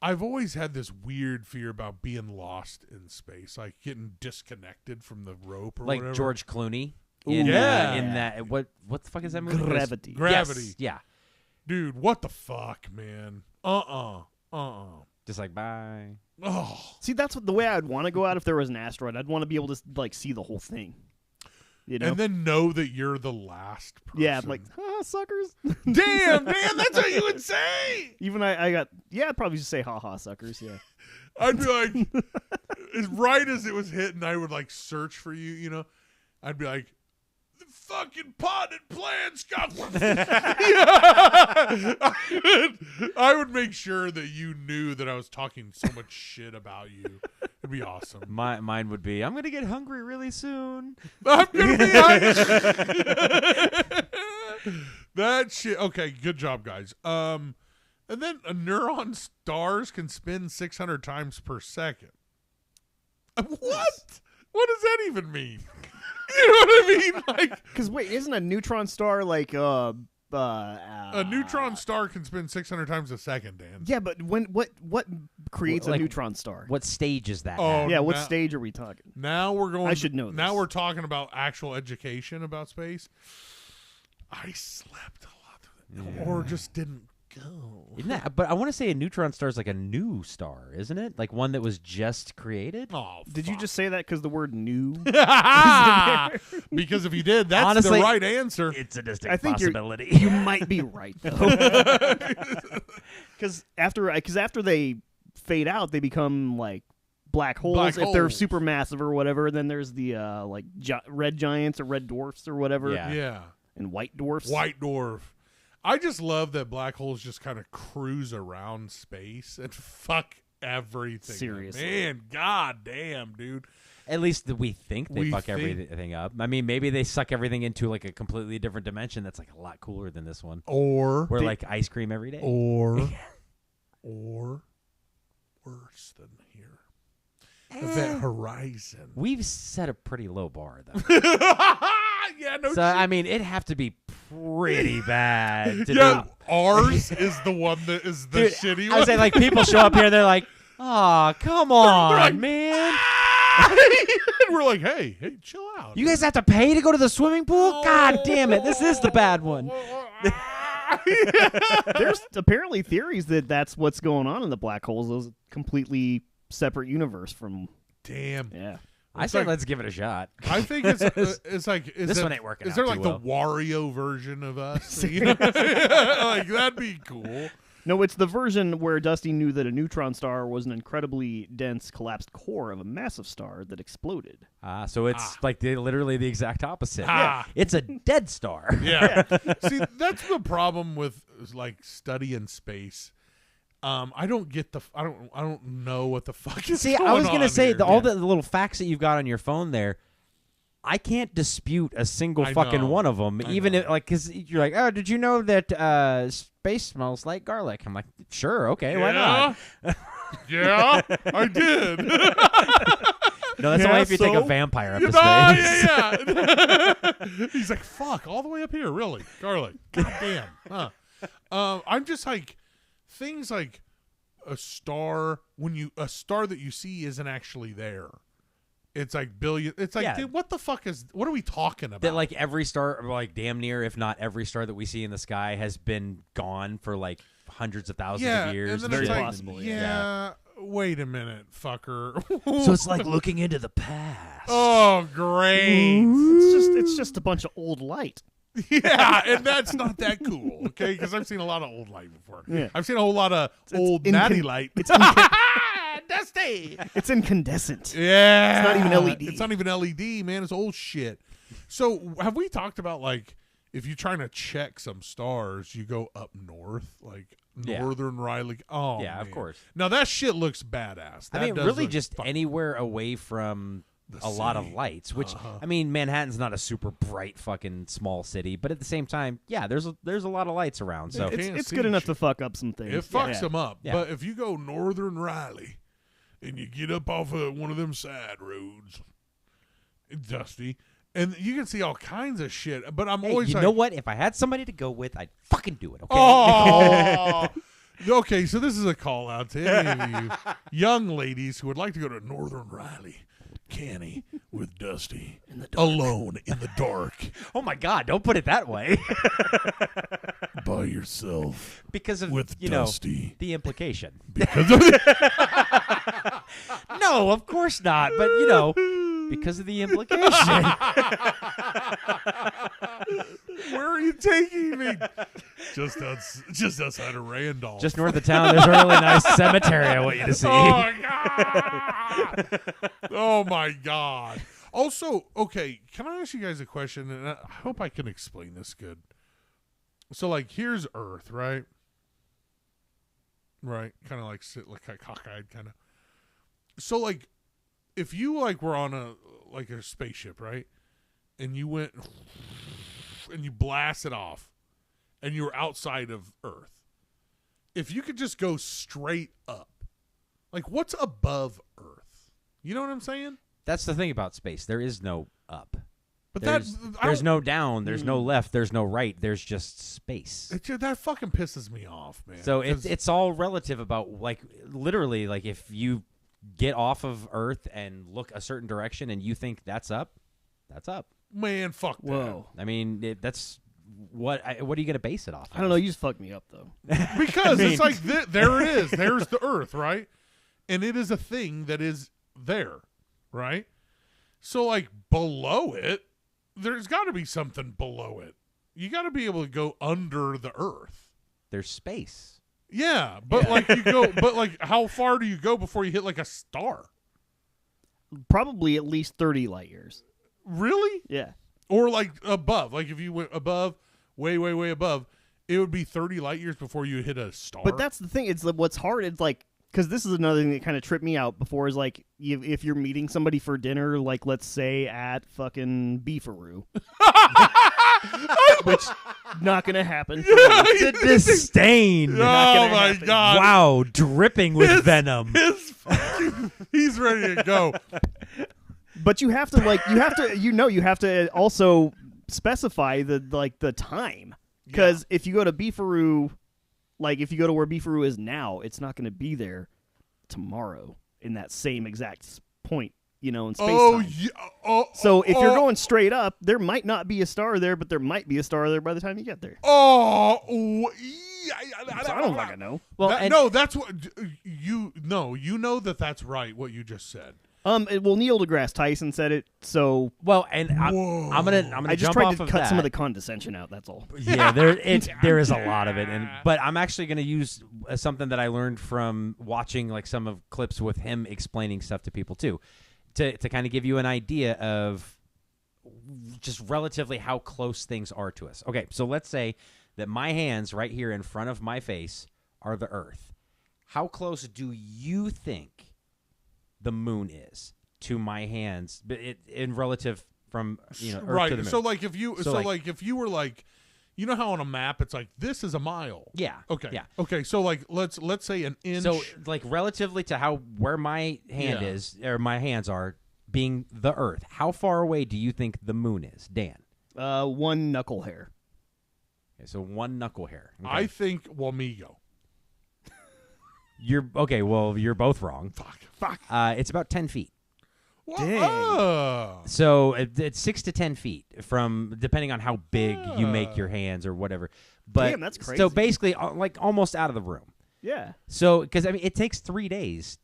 I've always had this weird fear about being lost in space, like getting disconnected from the rope or Like whatever. George Clooney. Ooh, In, yeah. in that what the fuck is that movie? Gravity. Gravity. Yes, yeah. Dude, what the fuck, man? Just like bye. Oh. See, that's what the way I'd want to go out if there was an asteroid. I'd want to be able to like see the whole thing. You know? And then know that you're the last person. Yeah, I'm like, suckers. damn, that's what you would say. Even I'd probably just say, ha, suckers. Yeah. I'd be like, as right as it was hitting, I would like search for you, you know? I'd be like, the fucking potted plant, Scott. I would make sure that you knew that I was talking so much shit about you. It'd be awesome. Mine would be, I'm gonna get hungry really soon. I'm gonna be honest. That shit. Okay, good job, guys. And then a neuron stars can spin 600 times per second. What? What does that even mean? You know what I mean? Like, Because wait, isn't a neutron star like a neutron star can spin 600 times a second, Dan. Yeah, but what creates Like, a neutron star? What stage is that? Oh, at? Yeah, what now- stage are we talking? Now we're going. I should know Now this. we're talking about actual education about space. I slept a lot, or just didn't go. Isn't that? But I want to say a neutron star is like a new star, isn't it? Like one that was just created. Oh, Did you fuck. just say that because the word "new"? Because if you did, that's Honestly, the right answer. It's a distinct I think possibility. you might be right though. Because after they fade out, they become like black holes. Black If they're holes. supermassive or whatever, then there's the like red giants or red dwarfs or whatever, Yeah. Yeah, and white dwarfs. white dwarf. I just love that black holes just kind of cruise around space and fuck everything. Seriously. Man, god damn, dude. At least we think they We fuck think- everything up. I mean, maybe they suck everything into like a completely different dimension that's like a lot cooler than this one. Or We're like ice cream every day. or worse than here. Event Horizon. We've set a pretty low bar though. Yeah, no So I mean, it'd have to be pretty bad to yeah, do. ours is the one that is the Dude, shitty I one. was saying, like, people show up here, they're like, "Oh, come on, like, man! and we're like, hey, chill out. You guys have to pay to go to the swimming pool? God damn it! This is the bad one." There's apparently theories that that's what's going on in the black holes. Those completely separate universe from Damn. yeah. I It's said, like- let's give it a shot. I think it's like is This it- one ain't working Is out there too like well. the Wario version of us? You know? Like that'd be cool. No, it's the version where Dusty knew that a neutron star was an incredibly dense, collapsed core of a massive star that exploded. So it's like literally the exact opposite. Ah. It's a dead star. Yeah. See, that's the problem with like studying space. I don't get I don't know what the fuck is See, going I was on gonna say here. all the little facts that you've got on your phone there. I can't dispute a single I fucking know. one of them, I even know. if like because you're like, oh, did you know that space smells like garlic? I'm like, sure, okay, why not? Yeah, I did. No, that's Yeah, only if you take a so? vampire up No, to space. yeah. He's like, fuck, all the way up here, really? Garlic. God damn. Huh. I'm just like, things like a star that you see isn't actually there. It's like billion. It's like, Yeah. dude, what are we talking about? That like every star, or like damn near, if not every star that we see in the sky has been gone for like hundreds of thousands of years. and then Very it's like, possible, yeah. Wait a minute, fucker. So it's like looking into the past. Oh, great. It's just a bunch of old light. Yeah, and that's not that cool, okay? Because I've seen a lot of old light before. Yeah. I've seen a whole lot of old natty light. It's Dusty. it's incandescent. Yeah. It's not even LED. It's not even LED, man. It's old shit. So have we talked about, like, if you're trying to check some stars, you go up north, like Northern Riley? Oh, Yeah, of man. course. Now, that shit looks badass. I That mean, does really look just fuck- anywhere away from The a lot of city. lights, which, I mean, Manhattan's not a super bright fucking small city, but at the same time, yeah, there's a lot of lights around. So Can't It's see good enough shit. to fuck up some things. It fucks Yeah. them up. Yeah. But if you go Northern Riley and you get up off of one of them side roads, it's dusty, and you can see all kinds of shit. But I'm hey, always you like, know what? If I had somebody to go with, I'd fucking do it, okay? oh. Okay, so this is a call out to any of you young ladies who would like to go to Northern Riley, Canny, with Dusty, alone in the dark, Oh, my God, don't put it that way. by yourself, Because of, with you know, Dusty. the implication. Because of No, of course not, but, you know, because of the implication. Where are you taking me? Just outside of Randolph. Just north of town, there's a really nice cemetery I want you to see. Oh my god! Oh my god! Also, okay, can I ask you guys a question? And I hope I can explain this good. So, like, here's Earth, right? Right, kind of like sit like cockeyed, kind of. So, like, if you were on a spaceship, right, and you went and you blast it off, and you were outside of Earth, if you could just go straight up, like, what's above Earth? You know what I'm saying? That's the thing about space. There is no up. But There's no down. There's no left. There's no right. There's just space. that fucking pisses me off, man. So 'Cause- it's all relative about, like, literally, like, if you get off of Earth and look a certain direction and you think that's up, that's up. man, fuck that. Whoa. I mean, that's what are you going to base it off of? I don't know. You just fucked me up though. Because it's like there it is. There's the Earth, right? And it is a thing that is there, right? So, like, below it, there's got to be something below it. You got to be able to go under the Earth. There's space. Yeah, but like you go, but like how far do you go before you hit like a star? Probably at least 30 light years. Really? Yeah. Or like above? Like if you went above, way, way, way above, it would be 30 light years before you hit a star. But that's the thing. It's what's hard. It's like, because this is another thing that kind of tripped me out before, is like, if you're meeting somebody for dinner, like, let's say at fucking Beefaroo. Which, not going to happen. The disdain. Oh my happen. god! Wow, dripping with venom. He's ready to go. But you have to, you have to also specify the time. Because if you go to Beefaroo, like, if you go to where Beefaroo is now, it's not going to be there tomorrow in that same exact point, in space time. Yeah. So if you're going straight up, there might not be a star there, but there might be a star there by the time you get there. So So I don't fucking know. Well, no, that's what you know. You know that's right. What you just said. Well, Neil deGrasse Tyson said it, so well, and I'm gonna I just jump tried off to of cut that. some of the condescension out. That's all. Yeah, there is a lot of it, but I'm actually going to use something that I learned from watching, like, some of clips with him explaining stuff to people too, to kind of give you an idea of just relatively how close things are to us. Okay, so let's say that my hands right here in front of my face are the Earth. How close do you think the moon is to my hands, but in relative from Earth Right. to the moon? So like if you like- if you were like, you know how on a map it's like this is a mile. Yeah. Okay. Yeah. Okay. So like let's say an inch. So, like, relatively to where my hand Yeah. is, or my hands are, being the Earth, how far away do you think the moon is, Dan? One knuckle hair. Okay, so one knuckle hair. Okay. I think Wamigo. You're okay. Well, you're both wrong. Fuck. It's about 10 feet. Dang. So it's 6 to 10 feet from, depending on how big you make your hands or whatever. But Damn, that's crazy. So basically, like, almost out of the room. Yeah. So, because I mean, it takes 3 days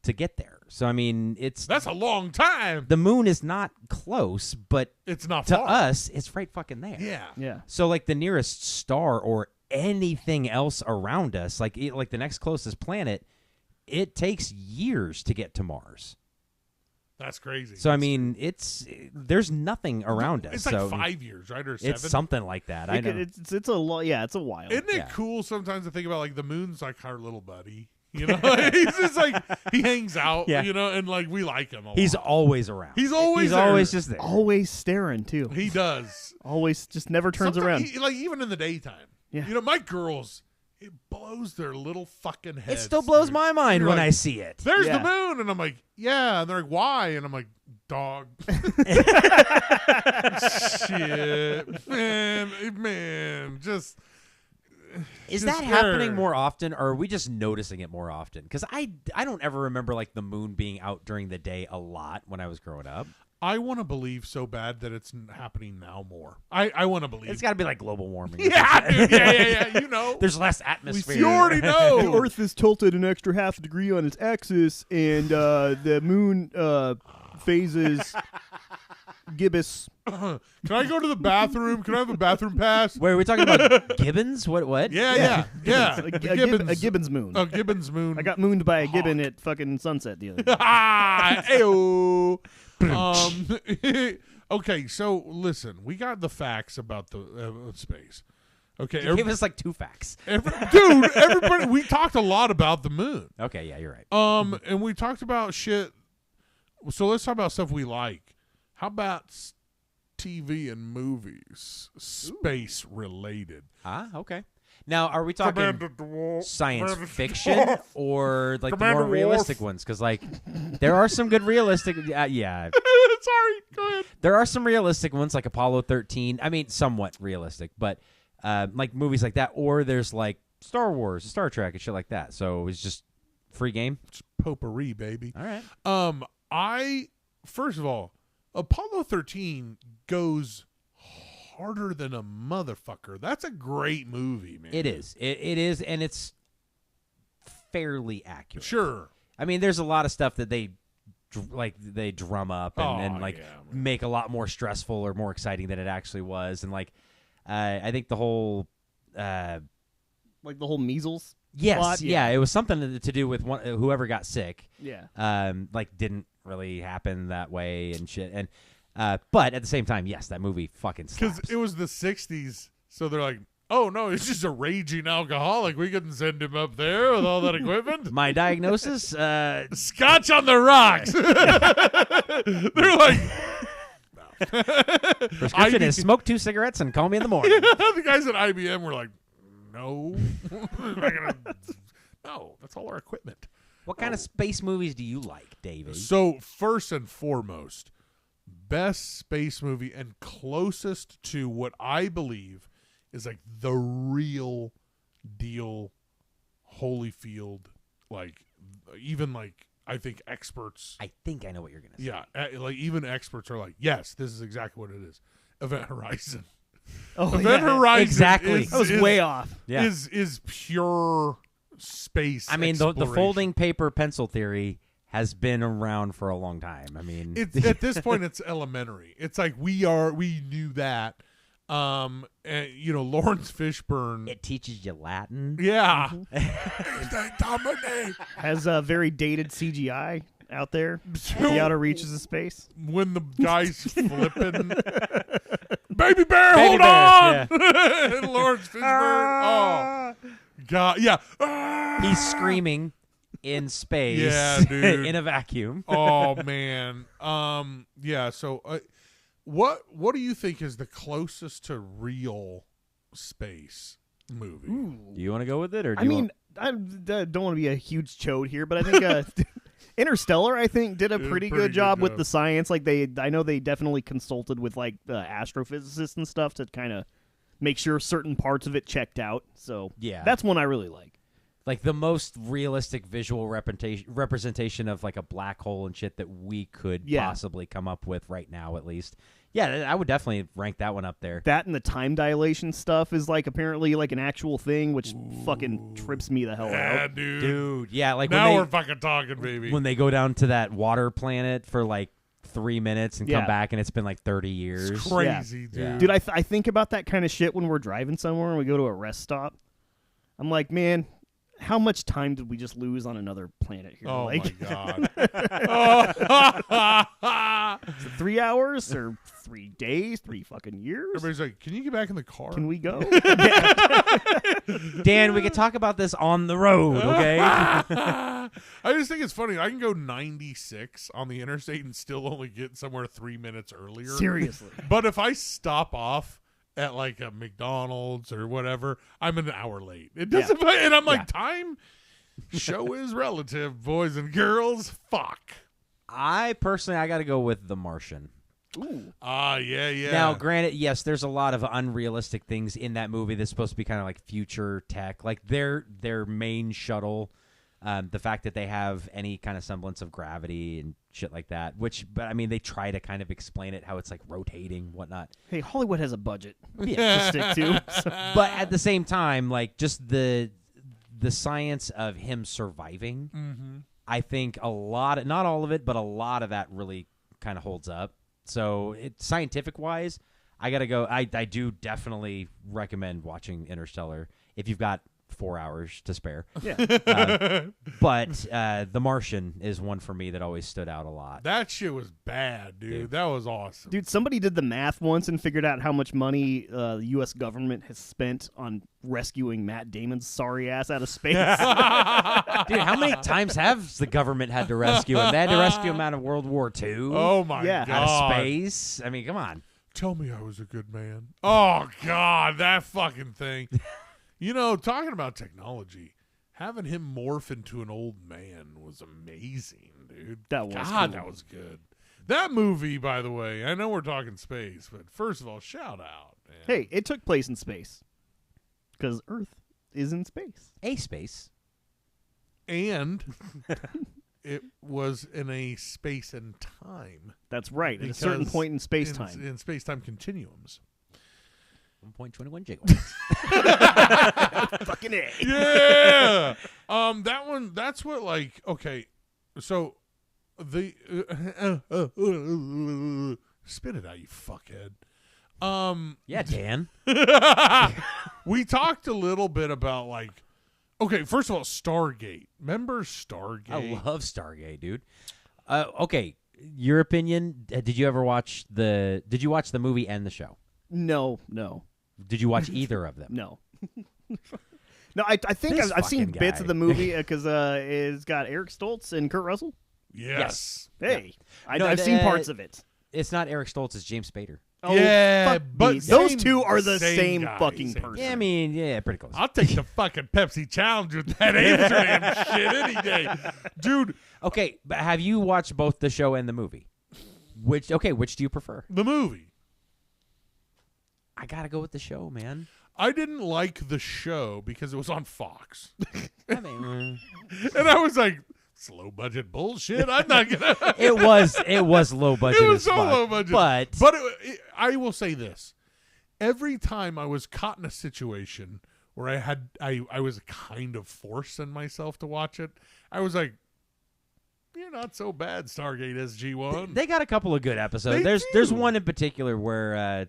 to get there. So I mean, that's a long time. The moon is not close, but It's not to far. us, it's right fucking there. Yeah. Yeah. So like the nearest star or anything else around us, like the next closest planet, it takes years to get to Mars. That's crazy. So I mean, there's nothing around us. It's like so 5 years, right, or 7? it's something like that. I know. It's a lot. Yeah, it's a while. Isn't it Yeah. cool sometimes to think about like the moon's like our little buddy? You know, he's just like he hangs out. Yeah. You know, and like we like him. He's lot. always around. He's always there. always just there. Always staring too. He does. Always just never turns Sometimes around. like even in the daytime. Yeah. You know, my girls, it blows their little fucking It heads. still blows dude. my mind You're when like, I see it. There's Yeah. the moon, and I'm like, yeah, and they're like, why? And I'm like, dog. Shit, man, just. Is just that happening there. more often, or are we just noticing it more often? Because I don't ever remember like the moon being out during the day a lot when I was growing up. I want to believe so bad that it's happening now more. I want to believe. It's got to be like global warming. or yeah, something. dude, yeah. You know, There's less atmosphere. you already The know. Earth is tilted an extra half a degree on its axis, and the moon phases gibbous. Can I go to the bathroom? Can I have a bathroom pass? Wait, are we talking about Gibbons? What? Yeah. A gibbon's moon. A Gibbons moon. I got mooned by a gibbon at fucking sunset the other day. Ayo. Okay, so listen, we got the facts about the space. Okay, Give us like 2 facts. everybody, we talked a lot about the moon. Okay, yeah, you're right. And we talked about shit. So let's talk about stuff we like. How about TV and movies, space related? Okay. Now, are we talking Commander Dwarf, science Commander fiction Dwarf. or like the Commander more realistic Worf. ones? Because like there are some good realistic. Yeah, Sorry, go ahead. there are some realistic ones like Apollo 13. I mean, somewhat realistic, but like movies like that. Or there's like Star Wars, Star Trek, and shit like that. So it's just free game. It's potpourri, baby. All right. I first of all, Apollo 13 goes harder than a motherfucker. That's a great movie, man. It is. It is, and it's fairly accurate. Sure. I mean, there's a lot of stuff that they drum up and like yeah, man. make a lot more stressful or more exciting than it actually was, and like I think the whole Like the whole measles yes, plot? yeah, it was something to do with whoever got sick. Yeah. Like didn't really happen that way and shit. And but at the same time, yes, that movie fucking Because slaps. it was the 60s, so they're like, oh, no, he's just a raging alcoholic. We couldn't send him up there with all that equipment. My diagnosis, Scotch on the rocks. They're like, prescription is smoke 2 cigarettes and call me in the morning. the guys at IBM were like, no. We're not gonna- no, that's all our equipment. What kind of space movies do you like, Davey? So, first and foremost, best space movie and closest to what I believe is like the real deal Holyfield, like even like I think experts, I think I know what you're gonna say. yeah, like even experts are like, yes, this is exactly what it is. Event Horizon. Oh, Event yeah. Horizon Exactly. is, That was is, way off. Yeah. is pure space. I mean, the exploration. folding paper pencil theory has been around for a long time. I mean, It's at this point it's elementary. It's like we knew that. And, you know, Lawrence Fishburne. it teaches you Latin. Yeah. Has a very dated CGI out there. The outer reaches of space. When the guy's flipping, baby bear, Baby hold bear, on! yeah. And Lawrence Fishburne, oh god, yeah, He's screaming in space. Yeah, dude. in a vacuum. Oh man, yeah. So, what do you think is the closest to real space movie? Do you want to go with it, or do I you mean, I don't want to be a huge chode here, but I think Interstellar, I think, did a Did a pretty pretty good job good with job. the science. Like I know they definitely consulted with like astrophysicists and stuff to kind of make sure certain parts of it checked out. So Yeah. that's one I really like. like the most realistic visual representation of like a black hole and shit that we could Yeah. possibly come up with right now, at least. Yeah, I would definitely rank that one up there. That and the time dilation stuff is like apparently like an actual thing, which fucking trips me the hell Yeah, out. dude. Yeah, like Now when we're fucking talking, baby. when they go down to that water planet for like 3 minutes and come Yeah. back and it's been like 30 years. It's crazy, dude. Yeah. Dude, I think about that kind of shit when we're driving somewhere and we go to a rest stop. I'm like, man, how much time did we just lose on another planet here? Oh like, my god. is it 3 hours or 3 days, 3 fucking years? Everybody's like, "Can you get back in the car?" Can we go? Dan, we could talk about this on the road, okay? I just think it's funny. I can go 96 on the interstate and still only get somewhere 3 minutes earlier. Seriously. But if I stop off at like a McDonald's or whatever, I'm an hour late. It doesn't, and I'm like, time show is relative, boys and girls. Fuck. I got to go with The Martian. Ooh. Yeah. Now, granted, yes, there's a lot of unrealistic things in that movie that's supposed to be kind of like future tech. Like their main shuttle, the fact that they have any kind of semblance of gravity and shit like that, but I mean, they try to kind of explain it, how it's like rotating, whatnot. Hey, Hollywood has a budget Yeah. to stick to. So- But at the same time, like just the science of him surviving, I think a lot, not all of it, but a lot of that really kind of holds up. So scientific wise, I gotta go. I do definitely recommend watching Interstellar if you've got 4 hours to spare. Yeah. But The Martian is one for me that always stood out a lot. That shit was bad, dude. That was awesome. Dude, somebody did the math once and figured out how much money the U.S. government has spent on rescuing Matt Damon's sorry ass out of space. Dude, how many times has the government had to rescue him? They had to rescue him out of World War II. Oh my Yeah. god. Out of space. I mean, come on. Tell me I was a good man. Oh god, that fucking thing. You know, talking about technology, having him morph into an old man was amazing, dude. That was God, cool. that was good. That movie, by the way, I know we're talking space, but first of all, shout out, man. Hey, it took place in space because Earth is in space. A space. And it was in a space and time. That's right. At a certain Because point in space-time. In space-time continuums. 1.21 gigawatts. Fucking A. Yeah. That's what, like, okay, so the spit it out, you fuckhead. Yeah, Dan. We talked a little bit about, like, okay, first of all, Stargate. Remember Stargate? I love Stargate, dude. Okay, your opinion. Did you watch the movie and the show? No. Did you watch either of them? No. No, I think This I've seen fucking bits guy. of the movie because it's got Eric Stoltz and Kurt Russell. Yes. Hey, No, I've seen parts of it. It's not Eric Stoltz. It's James Spader. Oh, Yeah, fuck but me. Those same- two are the same same guy, fucking same person. Yeah, I mean, yeah, pretty close. I'll take the fucking Pepsi challenge with that Amsterdam shit any day. Dude, Okay, but have you watched both the show and the movie? Which do you prefer? the movie. I gotta go with the show, man. I didn't like the show because it was on Fox. I mean, And I was like, slow budget bullshit. I'm not gonna. it was low budget. It was as so fuck, low budget. but I will say this: every time I was caught in a situation where I was kind of forcing myself to watch it, I was like, "You're not so bad, Stargate SG-1." they got a couple of good episodes. They There's do. one in particular where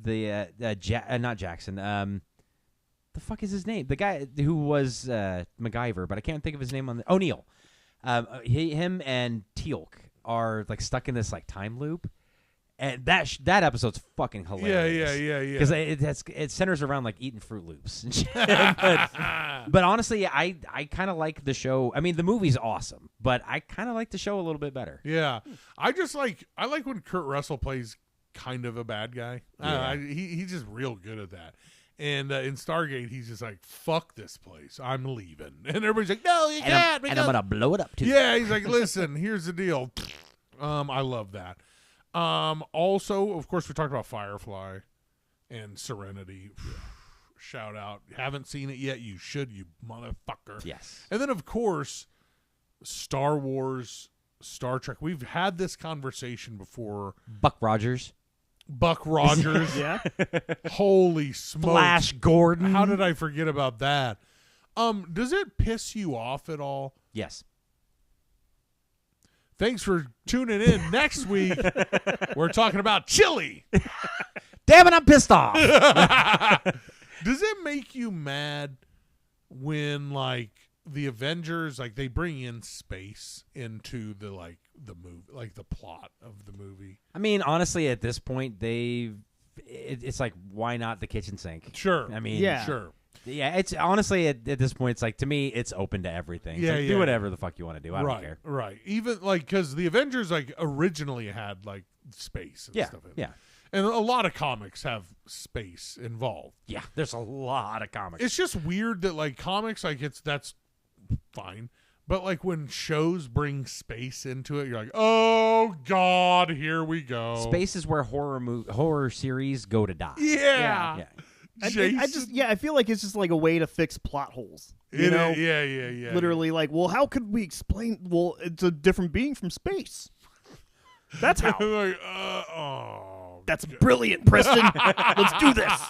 not Jackson. The fuck is his name? The guy who was MacGyver, but I can't think of his name on the O'Neill. Him and Teal'c are like stuck in this like time loop, and that episode's fucking hilarious. Yeah. Because it centers around like eating Fruit Loops and shit. but honestly, I kind of like the show. I mean, the movie's awesome, but I kind of like the show a little bit better. Yeah, I like when Kurt Russell plays kind of a bad guy. Yeah. He's just real good at that. And in Stargate, he's just like, "Fuck this place, I'm leaving." And everybody's like, "No, you can't." And I'm gonna blow it up too. Yeah, he's like, "Listen, here's the deal." I love that. Also, of course, we talked about Firefly and Serenity. Shout out! Haven't seen it yet? You should, you motherfucker. Yes. And then, of course, Star Wars, Star Trek. We've had this conversation before. Buck Rogers. Buck Rogers. Yeah. Holy smokes. Flash Gordon. How did I forget about that? Does it piss you off at all? Yes. Thanks for tuning in. Next week, we're talking about chili. Damn it, I'm pissed off. Does it make you mad when, like, the Avengers, like, they bring in space into the movie, like the plot of the movie? I mean, honestly, at this point, it's like, why not the kitchen sink? Sure. I mean, Yeah. Sure. Yeah, it's honestly at this point, it's like, to me, it's open to everything. It's Yeah, like, yeah. do whatever the fuck you want to do. I don't care. Right. Even, like, because the Avengers, like, originally had, like, space and Yeah, stuff in it. yeah, And a lot of comics have space involved. yeah. There's a lot of comics. It's just weird that, like, comics, like, that's fine. But, like, when shows bring space into it, you're like, oh, God, here we go. Space is where horror series go to die. Yeah. Yeah. I feel like it's just like a way to fix plot holes. You It know, is- yeah. literally, like, well, how could we explain? Well, it's a different being from space. That's how. Like, oh. That's brilliant, Preston. Let's do this.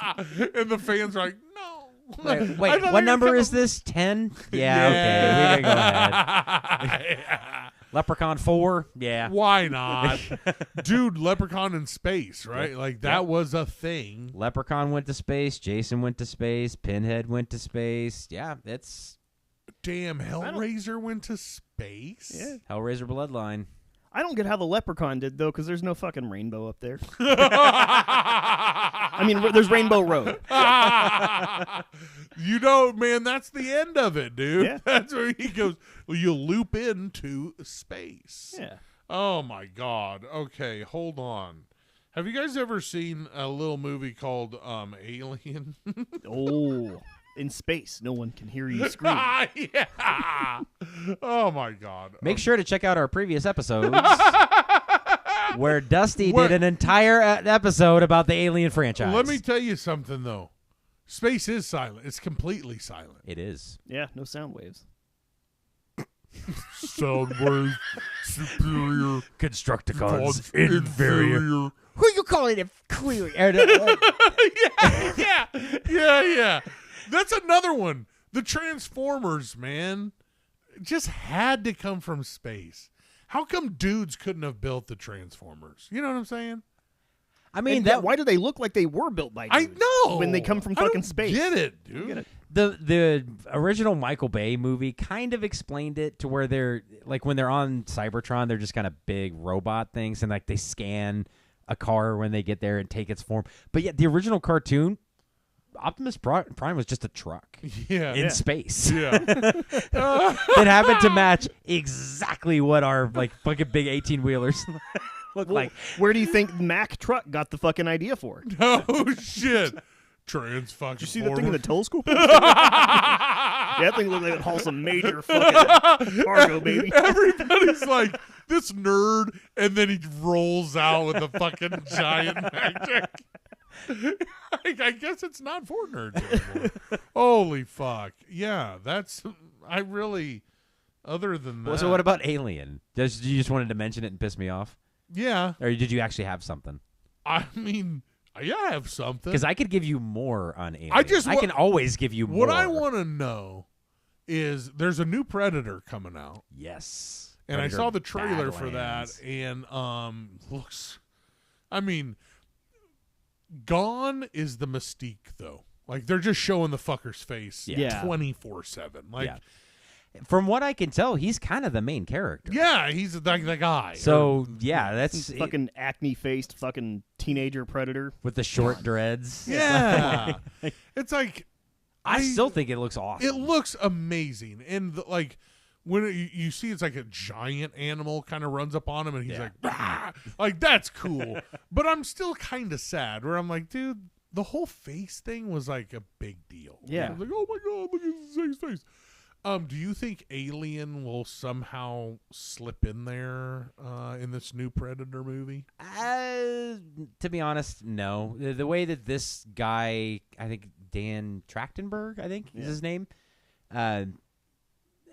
And the fans are like, no. Wait, I thought they what were number gonna- is this? 10? Yeah, okay. We gotta go ahead. Yeah. Leprechaun 4? Yeah. Why not? Dude, Leprechaun in space, right? Like, that was a thing. Leprechaun went to space. Jason went to space. Pinhead went to space. Yeah, it's Damn, Hellraiser went to space? Yeah. Hellraiser Bloodline. I don't get how the Leprechaun did though, because there's no fucking rainbow up there. I mean, there's Rainbow Road. You know, man, that's the end of it, dude. Yeah. That's where he goes, well, you loop into space. Yeah. Oh, my God. Okay, hold on. Have you guys ever seen a little movie called Alien? Oh, in space, no one can hear you scream. Yeah. Oh, my God. Make sure to check out our previous episodes where Dusty What- did an entire episode about the Alien franchise. Let me tell you something, though. Space is silent. It's completely silent. It is. Yeah, no sound waves. Sound wave superior. Constructicons inferior. Who you calling it? Clear? Yeah. That's another one. The Transformers, man, just had to come from space. How come dudes couldn't have built the Transformers? You know what I'm saying? I mean, And that why do they look like they were built by I dudes know. when they come from I fucking don't space? Get it, dude. Get it. the original Michael Bay movie kind of explained it to where they're like when they're on Cybertron, they're just kind of big robot things, and like they scan a car when they get there and take its form. But yet the original cartoon, Optimus Prime was just a truck Yeah. in space. Yeah. It happened to match exactly what our like fucking big 18-wheelers look like. Where do you think Mack Truck got the fucking idea for it? Oh, shit. Did You see the thing in the telescope? Yeah, that thing looked like it haul some major fucking cargo, baby. Everybody's like, this nerd, and then he rolls out with a fucking giant magic. I guess it's not for nerds anymore. Holy fuck. Yeah, I really, other than that. Well, so what about Alien? You just wanted to mention it and piss me off? Yeah, Or did you actually have something? I mean, yeah, I have something. Because I could give you more on Alien. I can always give you more. What I want to know is there's a new Predator coming out. Yes. And Predator I saw the trailer for Badlands. that, and looks. I mean, gone is the mystique, though. Like they're just showing the fucker's face, Yeah. 24/7. Like, Yeah. From what I can tell, he's kind of the main character. yeah, he's the guy. So yeah, that's Fucking acne-faced fucking teenager predator. with the short dreads. yeah, it's like I still think it looks awesome. it looks amazing, and like. When you see it's like a giant animal kind of runs up on him and he's like, "Bah!" Like that's cool. But I'm still kind of sad where I'm like, dude, the whole face thing was like a big deal. Yeah. I was like, oh my God, look at his face. Do you think Alien will somehow slip in there in this new Predator movie? To be honest, no. The way that this guy, I think Dan Trachtenberg, I think is his name.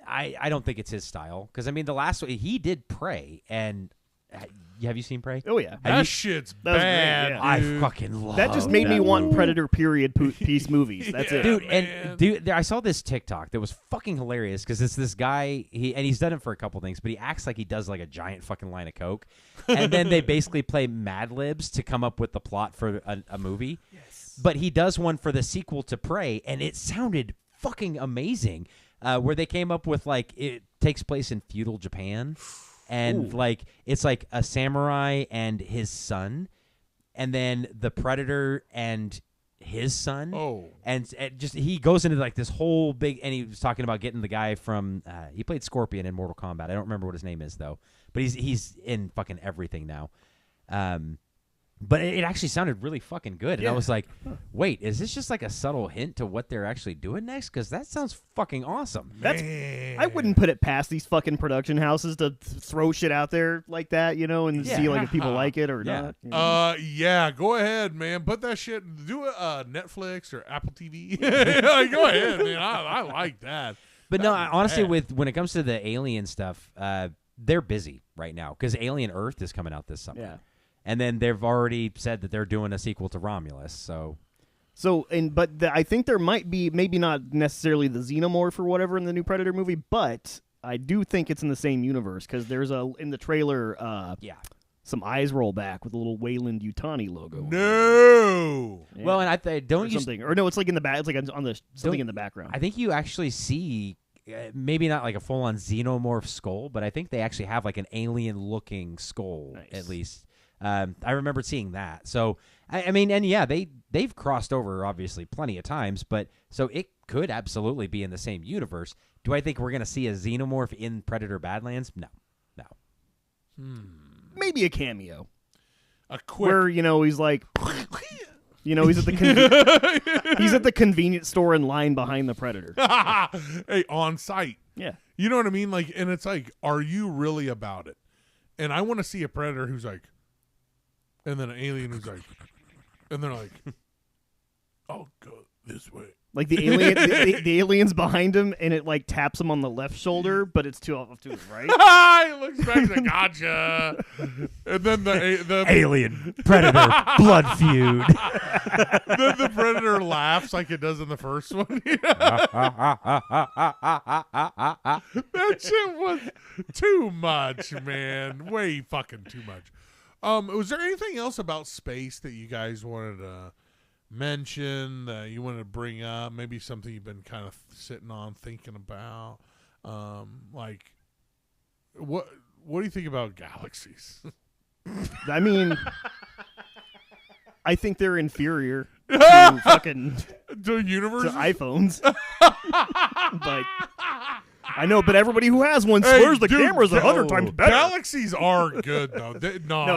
I don't think it's his style because I mean the last one he did Prey and Have you seen Prey? Oh yeah, That shit's That was great, bad. yeah. I dude. fucking love that just made me that want movie. Predator period piece movies. That's Yeah. it. Dude, man. and dude, I saw this TikTok that was fucking hilarious because it's this guy. He's done it for a couple things, but he acts like he does like a giant fucking line of coke, and then they basically play Mad Libs to come up with the plot for a movie. Yes. But he does one for the sequel to Prey, and it sounded fucking amazing. Where they came up with like it takes place in feudal Japan, and like it's like a samurai and his son, and then the Predator and his son. And just he goes into like this whole big, and he was talking about getting the guy from he played Scorpion in Mortal Kombat. I don't remember what his name is though, but he's in fucking everything now. But it actually sounded really fucking good, and I was like, wait, is this just like a subtle hint to what they're actually doing next? Because that sounds fucking awesome. I wouldn't put it past these fucking production houses to throw shit out there like that, you know, and see like if people like it or not. You know? Yeah, go ahead, man. Put that shit. Do it, Netflix or Apple TV. Like, go ahead, man. I like that. But no, honestly, bad. when it comes to the Alien stuff, they're busy right now because Alien Earth is coming out this summer. Yeah. And then they've already said that they're doing a sequel to Romulus. But I think there might be, maybe not necessarily the xenomorph or whatever in the new Predator movie, but I do think it's in the same universe because there's in the trailer, some eyes roll back with a little Wayland Yutani logo. No. Yeah. Well, and I don't or you something, or no, it's like in the back. It's like on the something in the background. I think you actually see maybe not like a full-on xenomorph skull, but I think they actually have like an alien-looking skull at least. I remember seeing that. So, I mean, and yeah, they've crossed over obviously plenty of times, but so it could absolutely be in the same universe. Do I think we're going to see a xenomorph in Predator Badlands? No. Maybe a cameo. A quick. Where, he's like, he's at the he's at the convenience store in line behind the Predator. Hey, on site. Yeah. You know what I mean? Like, and it's like, are you really about it? And I want to see a Predator who's like, and then an alien who's like, and they're like, "I'll go this way." Like the alien, the alien's behind him, and it like taps him on the left shoulder, but it's to his right. He looks back and gotcha. And then the Alien Predator blood feud. then the Predator laughs like it does in the first one. That shit was too much, man. Way fucking too much. Was there anything else about space that you guys wanted to mention, that you wanted to bring up? Maybe something you've been kind of sitting on, thinking about. Like, what do you think about galaxies? I mean, I think they're inferior to fucking The universe? to iPhones. Like, I know, but everybody who has one Hey, swears the dude, camera's 100 times better. Galaxies are good though.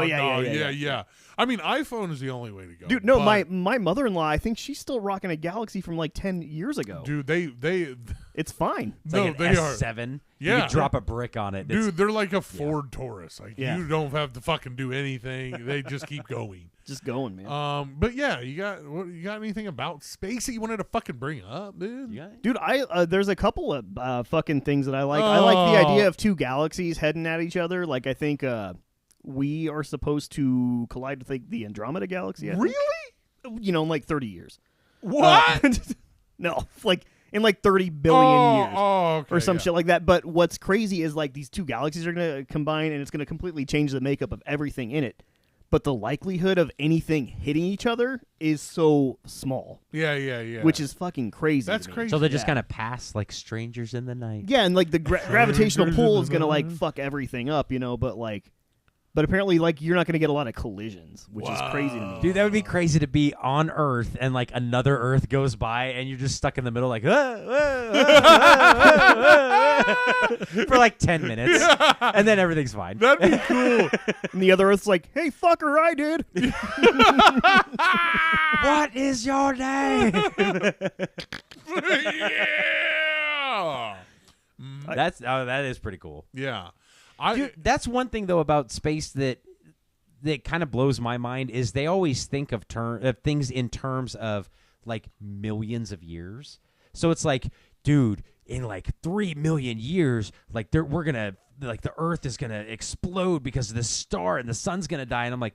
Yeah. I mean, iPhone is the only way to go. Dude, no, but, my mother-in-law, I think she's still rocking a Galaxy from like 10 years ago. dude, they It's fine. It's no, like an they S7. are. You Yeah. could drop a brick on it. It's- Dude, they're like a Ford Taurus. Like, Yeah. you don't have to fucking do anything. They just keep going. Just going, man. But yeah, you got anything about space that you wanted to fucking bring up, dude? You got it? Dude, there's a couple of fucking things that I like. I like the idea of two galaxies heading at each other. Like, I think we are supposed to collide with like the Andromeda Galaxy. I think. Really? In like 30 years. What? No, like in like 30 billion years. Okay, Or some yeah. shit like that. But what's crazy is like these two galaxies are going to combine, and it's going to completely change the makeup of everything in it. But the likelihood of anything hitting each other is so small, Yeah. which is fucking crazy. That's to me. crazy. So they just Yeah. kind of pass like strangers in the night. Yeah, and like the gravitational pull is going to like fuck everything up, but apparently like you're not going to get a lot of collisions, which is crazy to me. Dude, that would be crazy to be on Earth and like another Earth goes by and you're just stuck in the middle like for like 10 minutes and then everything's fine. That'd be cool. And the other Earth's like, "Hey, fucker, I did." What is your name? Yeah. That is pretty cool. Yeah. Dude, that's one thing though about space that kind of blows my mind is they always think of things in terms of like millions of years. So it's like, dude, in like 3 million years, like we're gonna like the Earth is gonna explode because of this star and the sun's gonna die, and I'm like,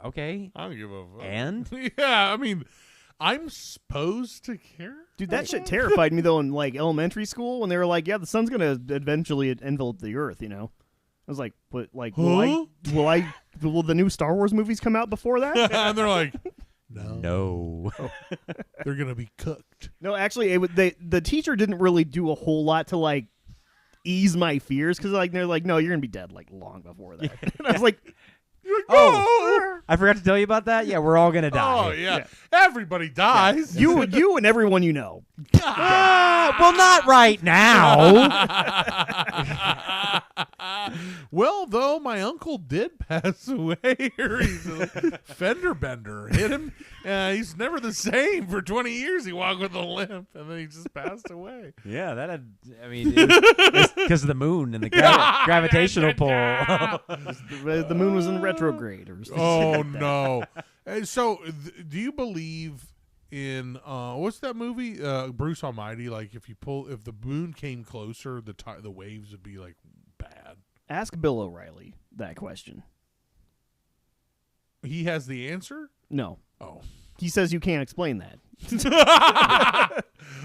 okay, I don't give a fuck. and yeah, I mean, I'm supposed to care. Dude, that shit terrified me though in like elementary school when they were like, "Yeah, the sun's gonna eventually envelop the Earth." You know, I was like, "But like, will the new Star Wars movies come out before that?" And they're like, no. they're gonna be cooked. No, actually, the teacher didn't really do a whole lot to like ease my fears because like they're like, "No, you're gonna be dead like long before that." And I was like, Oh, I forgot to tell you about that. Yeah, we're all gonna die. Oh yeah, everybody dies. "You and everyone you know." Well, not right now. Well, though, my uncle did pass away. He's a fender bender. Hit him. He's never the same. For 20 years, he walked with a limp, and then he just passed away. Yeah, it's because of the moon and the gravitational pull. The moon was in retrograde or something. Oh, like that. no. So, do you believe in what's that movie? Bruce Almighty. Like, if the moon came closer, the waves would be like bad. Ask Bill O'Reilly that question. He has the answer. No. Oh. He says you can't explain that.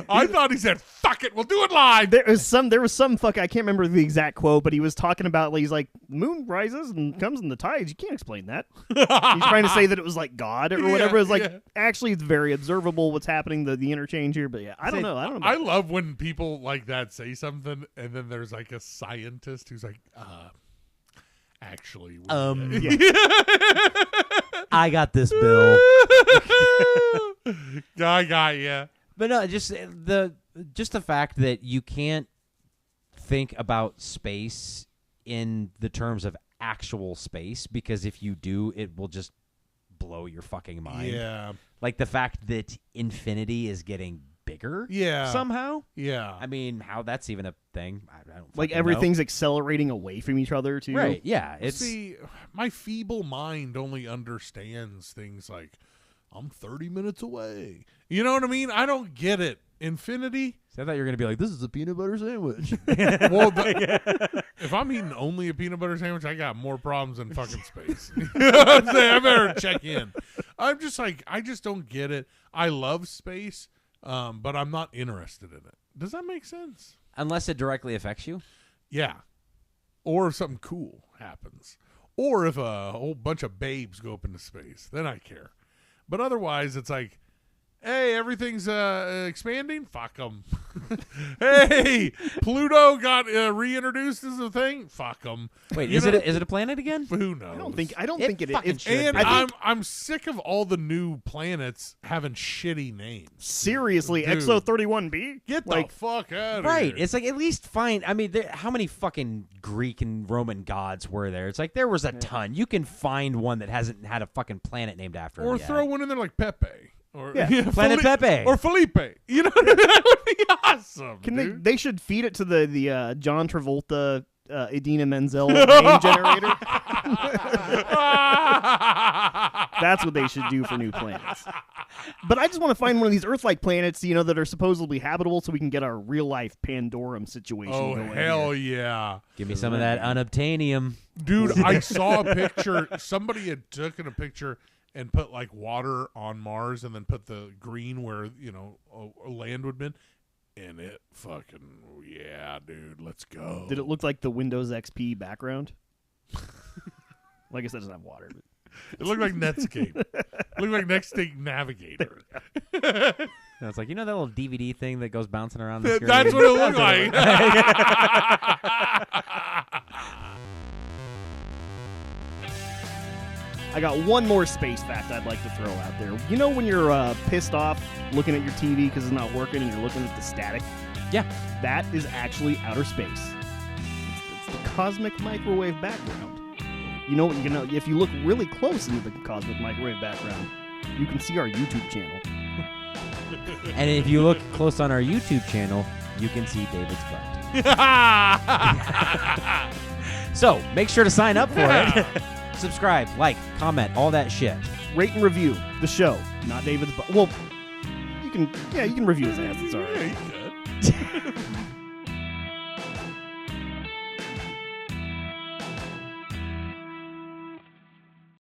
I thought he said, "Fuck it, we'll do it live." There was some fuck. I can't remember the exact quote, but he was talking about. He's like, the moon rises and comes in the tides. You can't explain that. He's trying to say that it was like God or whatever. It's like actually, it's very observable what's happening. The interchange here, but yeah, I don't know. I love when people like that say something, and then there's like a scientist who's like, actually, I got this, Bill. I got ya. But no, just the fact that you can't think about space in the terms of actual space, because if you do, it will just blow your fucking mind. Yeah. Like the fact that infinity is getting bigger. Yeah. Somehow. Yeah. I mean, how that's even a thing, I don't like fucking everything's know. accelerating away from each other too. Right. Yeah. See, my feeble mind only understands things like I'm 30 minutes away. You know what I mean? I don't get it. Infinity. I thought you were going to be like, this is a peanut butter sandwich. Well, if I'm eating only a peanut butter sandwich, I got more problems than fucking space. You know what I'm saying? I better check in. I'm just like, I just don't get it. I love space, but I'm not interested in it. Does that make sense? Unless it directly affects you. Yeah. Or if something cool happens. Or if a whole bunch of babes go up into space. Then I care. But otherwise, it's like, hey, everything's expanding? Fuck them. Hey, Pluto got reintroduced as a thing? Fuck them. Wait, is it a planet again? Who knows? I don't think it fucking is. should be. I'm sick of all the new planets having shitty names. Seriously, Dude. Exo 31b? Get the fuck out of Right. here. It's like, at least find, I mean, how many fucking Greek and Roman gods were there? It's like, there was a ton. You can find one that hasn't had a fucking planet named after him Or yet. throw one in there like Pepe. Or Planet Pepe. Or Felipe. You know, that would be awesome. They should feed it to the John Travolta Idina Menzel name generator. That's what they should do for new planets. But I just want to find one of these Earth-like planets, that are supposedly habitable, so we can get our real-life Pandorum situation going. Hell here. yeah. Give me some of that unobtainium. Dude, I saw a picture. Somebody had taken a picture and put like water on Mars and then put the green where, land would have been. And it fucking, yeah, dude, let's go. Did it look like the Windows XP background? Like I said, it doesn't have water. But... It looked like Netscape. It looked like Netscape Navigator. It's like, that little DVD thing that goes bouncing around the screen? That's what it looked like. I got one more space fact I'd like to throw out there. When you're pissed off looking at your TV because it's not working and you're looking at the static? Yeah. That is actually outer space. It's the cosmic microwave background. If you look really close into the cosmic microwave background, you can see our YouTube channel. And if you look close on our YouTube channel, you can see David's butt. So, make sure to sign up for it. Subscribe, like, comment, all that shit. Rate and review the show, not David's butt. Well, you can review his ass. It's all right. Yeah, you could.